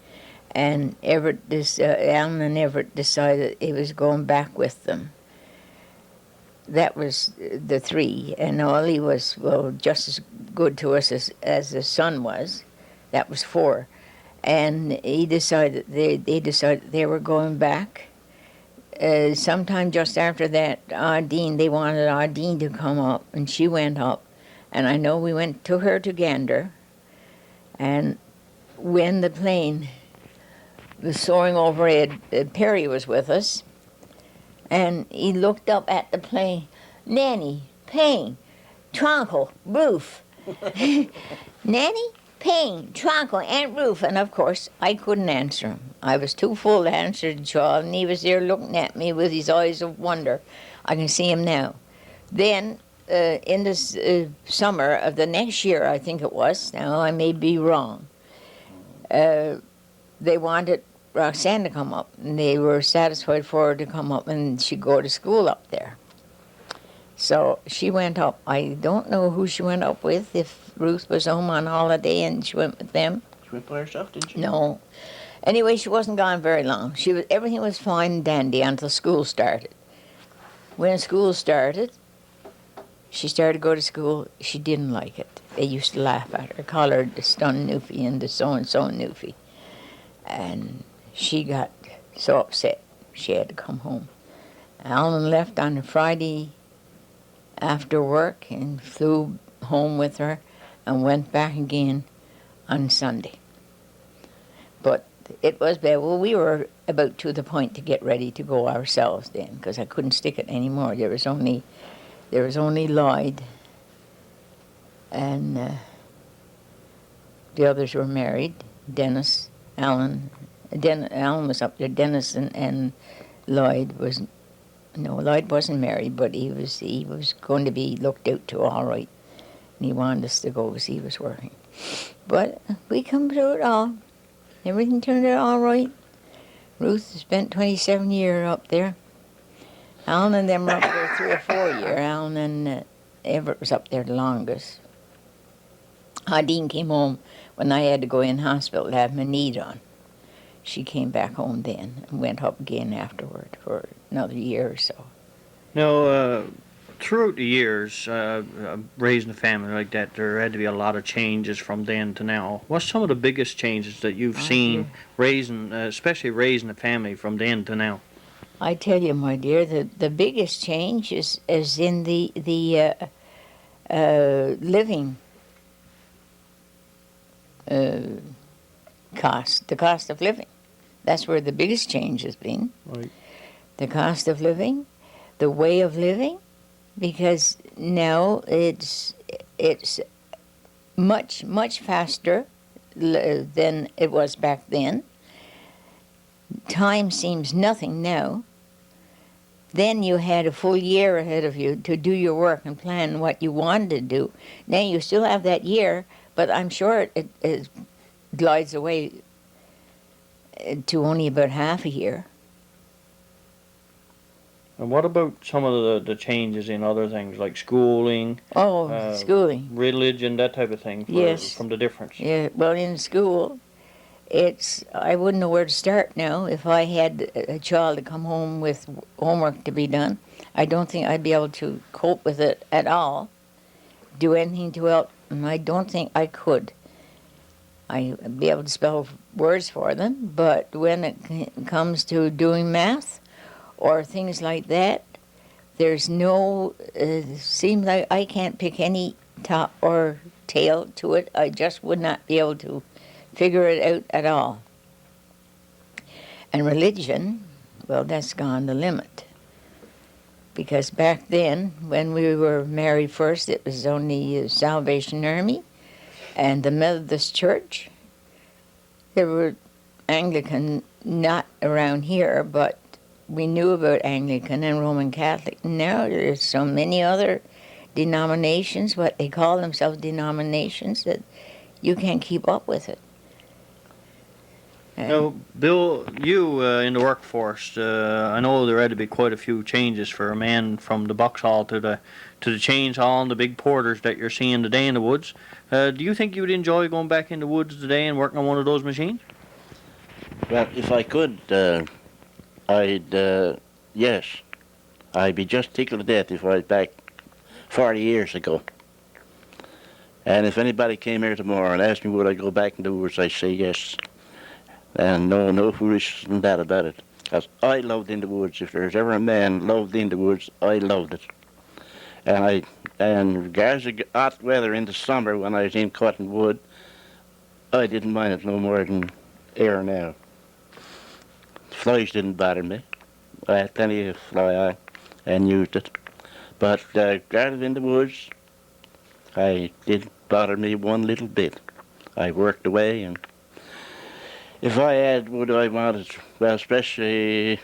and Alan and Everett decided he was going back with them. That was the 3, and Ollie was, well, just as good to us as the son was. That was 4. And they decided they were going back. Sometime just after that, they wanted Adine to come up, and she went up. And I know we took her to Gander, and when the plane was soaring overhead, Perry was with us, and he looked up at the plane. Nanny, Payne, Twinkle, Ruth. Nanny, Payne, Tronco, Aunt Ruth, and of course I couldn't answer him. I was too full to answer the child, and he was there looking at me with his eyes of wonder. I can see him now. Then, in the summer of the next year, I think it was, now I may be wrong, they wanted Roxanne to come up, and they were satisfied for her to come up and she'd go to school up there. So she went up. I don't know who she went up with, if Ruth was home on holiday and she went with them. She went by herself, didn't she? No. Anyway, she wasn't gone very long. Everything was fine and dandy until school started. When school started, she started to go to school. She didn't like it. They used to laugh at her, call her the stun newfie and the so-and-so newfie. And she got so upset she had to come home. Alan left on a Friday after work and flew home with her and went back again on Sunday. But it was bad. Well, we were about to the point to get ready to go ourselves then, because I couldn't stick it anymore. There was only Lloyd, and the others were married. Dennis, Alan was up there. Dennis and Lloyd was. No, Lloyd wasn't married, but he was going to be looked out to all right. And he wanted us to go because he was working. But we come through it all. Everything turned out all right. Ruth spent 27 years up there. Alan and them were up there 3 or 4 years. Alan and Everett was up there the longest. Hadine came home when I had to go in hospital to have my knee done. She came back home then and went up again afterward for another year or so. Now, throughout the years, raising a family like that, there had to be a lot of changes from then to now. What's some of the biggest changes that you've seen raising, especially raising a family from then to now? I tell you, my dear, the biggest change is in the living cost, the cost of living. That's where the biggest change has been. Right. The cost of living, the way of living, because now it's much faster than it was back then. Time seems nothing now. Then you had a full year ahead of you to do your work and plan what you wanted to do. Now you still have that year, but I'm sure it glides away to only about half a year. And what about some of the changes in other things like schooling? Schooling. Religion, that type of thing, Yes. from the difference? Yeah, well, in school, I wouldn't know where to start now. If I had a child to come home with homework to be done, I don't think I'd be able to cope with it at all, do anything to help, and I don't think I could. I'd be able to spell words for them, but when it comes to doing math or things like that, there's no, seems like I can't pick any top or tail to it. I just would not be able to figure it out at all. And religion, well, that's gone the limit. Because back then, when we were married first, it was only Salvation Army and the Methodist Church. There were Anglican, not around here, but we knew about Anglican and Roman Catholic. Now there's so many other denominations, what they call themselves denominations, that you can't keep up with it. Now, Bill, you in the workforce, I know there had to be quite a few changes for a man from the box hall to the chainsaw and the big porters that you're seeing today in the woods. Do you think you would enjoy going back in the woods today and working on one of those machines? Well, if I could, yes. I'd be just tickled to death if I was back 40 years ago. And if anybody came here tomorrow and asked me would I go back in the woods, I'd say yes. And no foolishness than that about it. Because I loved in the woods. If there's ever a man loved in the woods, I loved it. And regardless of hot weather in the summer when I was in cutting wood, I didn't mind it no more than air now. Flies didn't bother me. I had plenty of fly eye and used it. But regardless in the woods, I didn't bother me one little bit. I worked away, and if I had what I wanted, well, especially,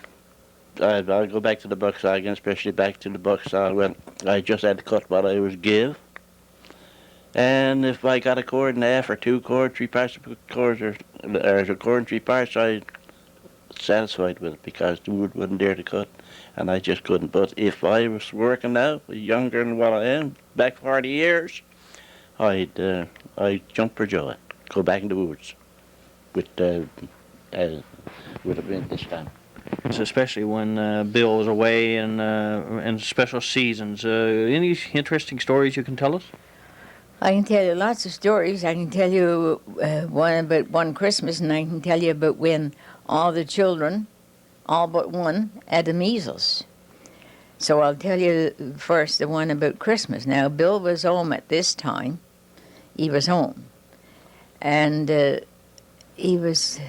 I'll go back to the bucksaw again, especially back to the bucksaw. Well, I just had to cut what I was give. And if I got a cord and a half or 2 cord, 3 parts of cords, or a cord and 3 parts, I satisfied with it because the wood wasn't there to cut, and I just couldn't. But if I was working now, younger than what I am, back 40 years, I'd jump for joy, go back in the woods with a wind this time. Especially when Bill is away and special seasons. Any interesting stories you can tell us? I can tell you lots of stories. I can tell you one about one Christmas, and I can tell you about when all the children, all but one, had the measles. So I'll tell you first the one about Christmas. Now, Bill was home at this time. He was home. And he was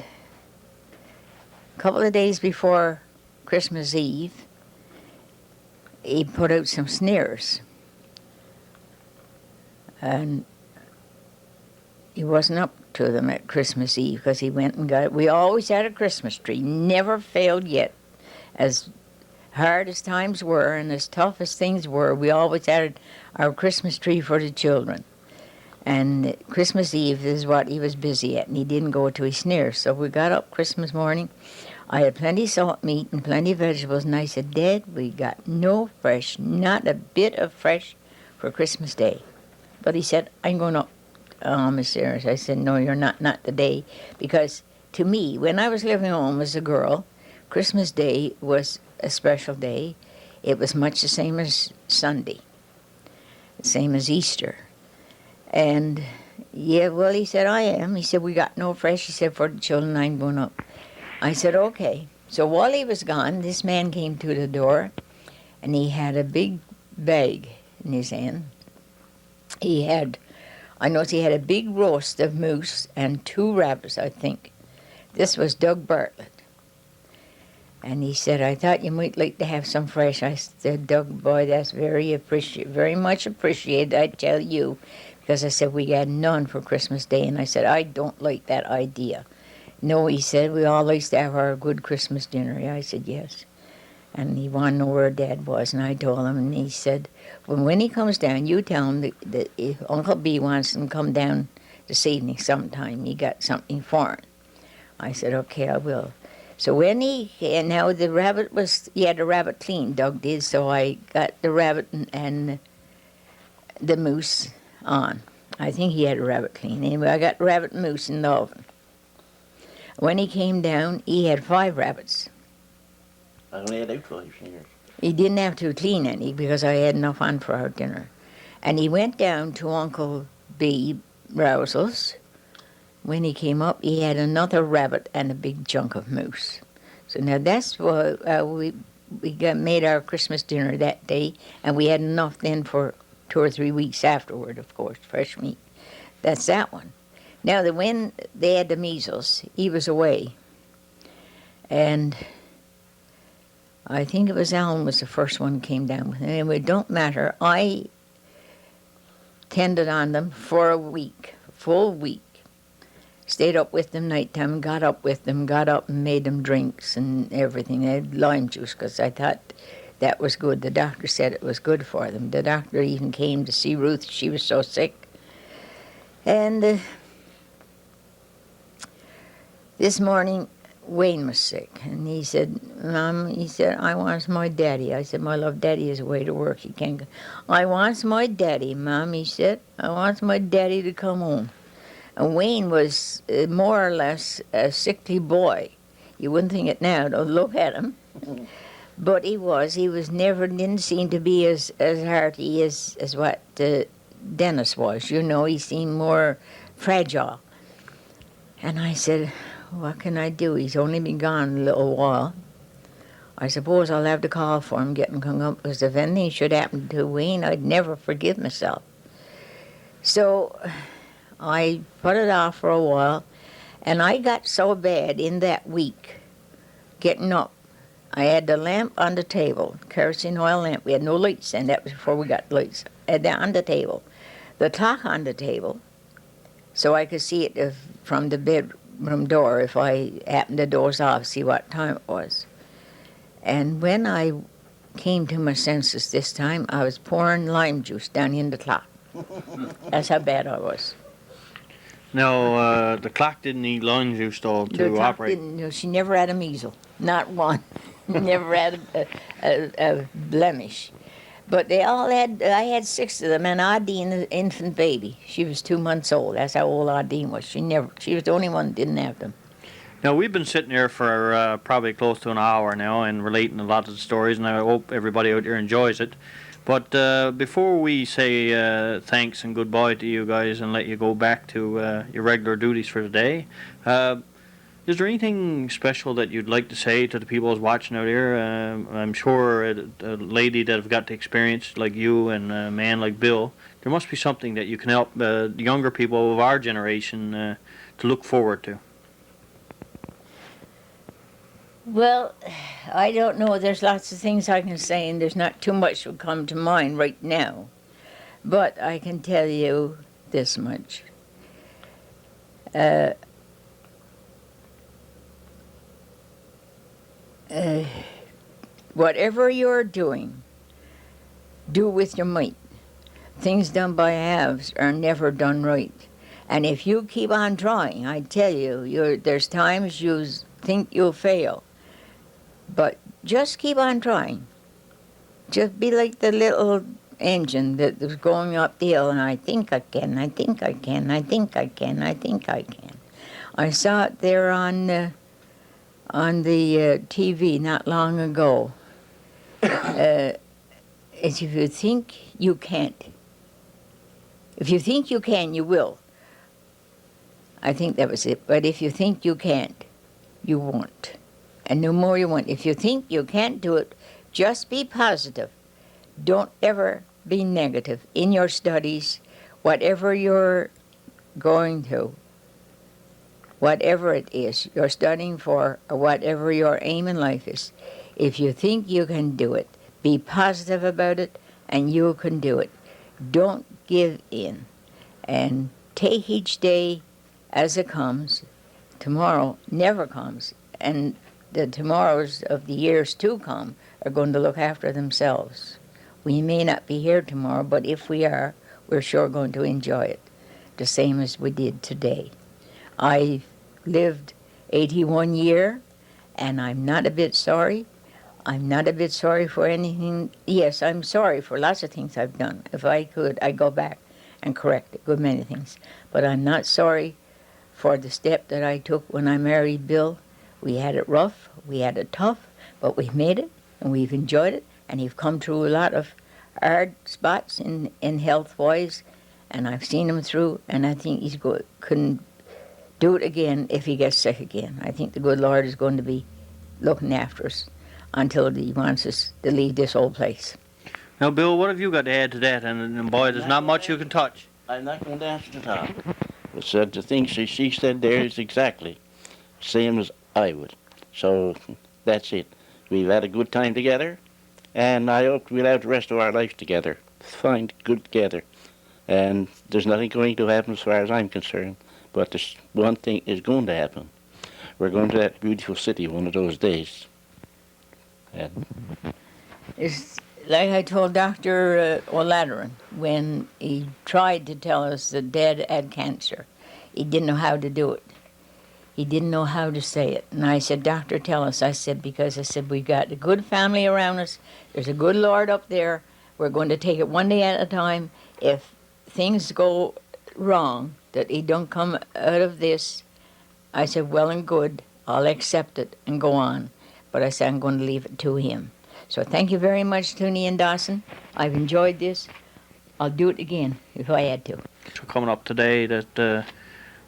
a couple of days before Christmas Eve, he put out some snares. And he wasn't up to them at Christmas Eve because he went and got it. We always had a Christmas tree, never failed yet. As hard as times were and as tough as things were, we always had our Christmas tree for the children. And Christmas Eve is what he was busy at, and he didn't go to his snares. So we got up Christmas morning. I had plenty of salt meat and plenty of vegetables, and I said, Dad, we got no fresh, not a bit of fresh for Christmas Day. But he said, I'm going up, Miss Sarah. I said, no, you're not today. Because to me, when I was living home as a girl, Christmas Day was a special day. It was much the same as Sunday, the same as Easter. And, yeah, well, he said, I am. He said, we got no fresh. He said, for the children, I'm going up. I said, okay. So while he was gone, this man came to the door, and he had a big bag in his hand. I noticed he had a big roast of moose and 2 rabbits, I think. This was Doug Bartlett. And he said, I thought you might like to have some fresh. I said, Doug, boy, that's very much appreciated, I tell you. Because I said, we had none for Christmas Day. And I said, I don't like that idea. No, he said, we all used to have our good Christmas dinner. I said, yes. And he wanted to know where Dad was, and I told him, and he said, well, when he comes down, you tell him that if Uncle B wants him to come down this evening sometime, he got something for him. I said, okay, I will. So when and now the rabbit he had the rabbit clean, Doug did, so I got the rabbit and the moose on. I think he had a rabbit clean. Anyway, I got rabbit and moose in the oven. When he came down, he had 5 rabbits. I only had out 5 snares. He didn't have to clean any because I had enough on for our dinner. And he went down to Uncle B. Rousel's. When he came up, he had another rabbit and a big chunk of moose. So now that's what we made our Christmas dinner that day, and we had enough then for 2 or 3 weeks afterward, of course, fresh meat. That's that one. Now, when they had the measles, he was away. And I think it was Alan was the first one who came down with it. Anyway, it don't matter. I tended on them for a week, a full week. Stayed up with them nighttime, got up with them, got up and made them drinks and everything. They had lime juice because I thought that was good. The doctor said it was good for them. The doctor even came to see Ruth. She was so sick. And this morning, Wayne was sick, and he said, Mom, he said, I wants my daddy. I said, my love, Daddy is away to work. He can't go. I wants my daddy, Mom, he said. I wants my daddy to come home. And Wayne was more or less a sickly boy. You wouldn't think it now, don't look at him. But he was. Didn't seem to be as hearty as what Dennis was. You know, he seemed more fragile. And I said, what can I do? He's only been gone a little while. I suppose I'll have to call for him, get him hung up, because if anything should happen to Wayne, I'd never forgive myself. So I put it off for a while, and I got so bad in that week, getting up. I had the lamp on the table, kerosene oil lamp. We had no lights then. That was before we got lights. I had that on the table. The clock on the table so I could see it from the bedroom door if I happened to doze off, see what time it was. And when I came to my senses this time, I was pouring lime juice down in the clock. That's how bad I was. Now, the clock didn't need lime juice though The to clock operate. didn't, no, she never had a measle, not one. Never had a blemish. But they all had, I had 6 of them, and Adine, the infant baby, she was 2 months old. That's how old Adine was. She was the only one that didn't have them. Now, we've been sitting here for probably close to an hour now and relating a lot of the stories, and I hope everybody out there enjoys it. But before we say thanks and goodbye to you guys and let you go back to your regular duties for the day, is there anything special that you'd like to say to the people who's watching out here? I'm sure a lady that have got the experience like you and a man like Bill, there must be something that you can help the younger people of our generation to look forward to. Well, I don't know. There's lots of things I can say, and there's not too much that would come to mind right now. But I can tell you this much. Whatever you're doing, do with your might. Things done by halves are never done right. And if you keep on trying, I tell you, there's times you think you'll fail. But just keep on trying. Just be like the little engine that was going up the hill, and I think I can, I think I can, I think I can, I think I can. I saw it there on the TV not long ago. It's if you think you can't. If you think you can, you will. I think that was it. But if you think you can't, you won't. And no more you won't. If you think you can't do it, just be positive. Don't ever be negative in your studies, whatever you're going to, whatever it is you're studying for, or whatever your aim in life is. If you think you can do it, be positive about it, and you can do it. Don't give in. And take each day as it comes. Tomorrow never comes. And the tomorrows of the years to come are going to look after themselves. We may not be here tomorrow, but if we are, we're sure going to enjoy it, the same as we did today. I lived 81 years, and I'm not a bit sorry. I'm not a bit sorry for anything. Yes, I'm sorry for lots of things I've done. If I could, I'd go back and correct a good many things. But I'm not sorry for the step that I took when I married Bill. We had it rough, we had it tough, but we've made it, and we've enjoyed it, and he's come through a lot of hard spots in health-wise, and I've seen him through, and I think he's couldn't do it again if he gets sick again. I think the good Lord is going to be looking after us until he wants us to leave this old place. Now, Bill, what have you got to add to that? And boy, there's not much you can touch. I'm not going to answer it all. But said the things she said there is exactly same as I would. So that's it. We've had a good time together, and I hope we'll have the rest of our life together. Find good together. And there's nothing going to happen as far as I'm concerned. But there's one thing is going to happen. We're going to that beautiful city one of those days. And It's like I told Dr. O'Ladderan when he tried to tell us that Dad had cancer. He didn't know how to do it. He didn't know how to say it. And I said, Doctor, tell us. I said, because I said, we've got a good family around us. There's a good Lord up there. We're going to take it one day at a time. If things go wrong, that he don't come out of this, I said, well and good. I'll accept it and go on. But I said, I'm going to leave it to him. So thank you very much, Toonie and Dawson. I've enjoyed this. I'll do it again if I had to. So coming up today, that's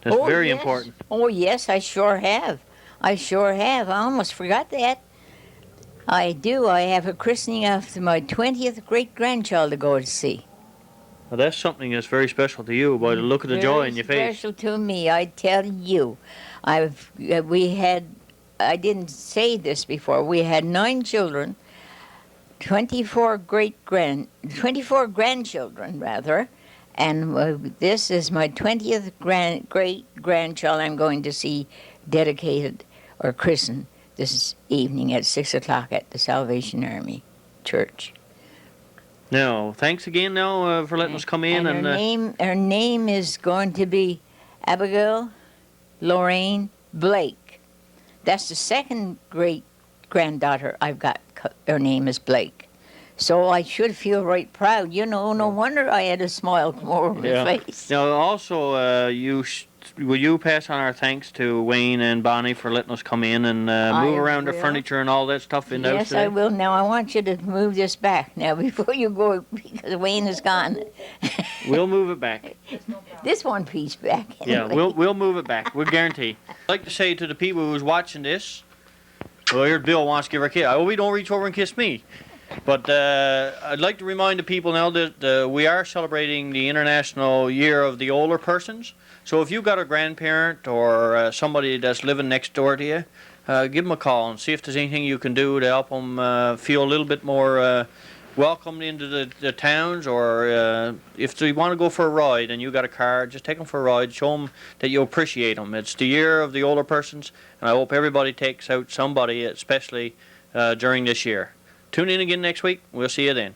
very yes. important. Oh, yes, I sure have. I sure have. I almost forgot that. I do. I have a christening of my 20th great-grandchild to go to see. Well, that's something that's very special to you by the look of the joy in your face. Very special to me, I tell you. I didn't say this before. We had 9 children, 24 grandchildren rather, And this is my 20th great-grandchild I'm going to see dedicated or christened this evening at 6 o'clock at the Salvation Army Church. Now, thanks again now for letting us come in. And her name is going to be Abigail Lorraine Blake. That's the second great-granddaughter I've got. Her name is Blake. So I should feel right proud. You know, no wonder I had a smile come over my face. Now, also, will you pass on our thanks to Wayne and Bonnie for letting us come in and move around the furniture and all that stuff in the house Yes, today? I will. Now, I want you to move this back now before you go, because Wayne is gone. We'll move it back. This one piece back. Anyway. Yeah, we'll move it back. We'll guarantee. I'd like to say to the people who's watching this, well, here's Bill wants to give her a kiss. I hope he don't reach over and kiss me. But I'd like to remind the people now that we are celebrating the International Year of the Older Persons. So if you've got a grandparent or somebody that's living next door to you, give them a call and see if there's anything you can do to help them feel a little bit more welcomed into the towns, or if they want to go for a ride and you got a car, just take them for a ride, show them that you appreciate them. It's the Year of the Older Persons, and I hope everybody takes out somebody, especially during this year. Tune in again next week. We'll see you then.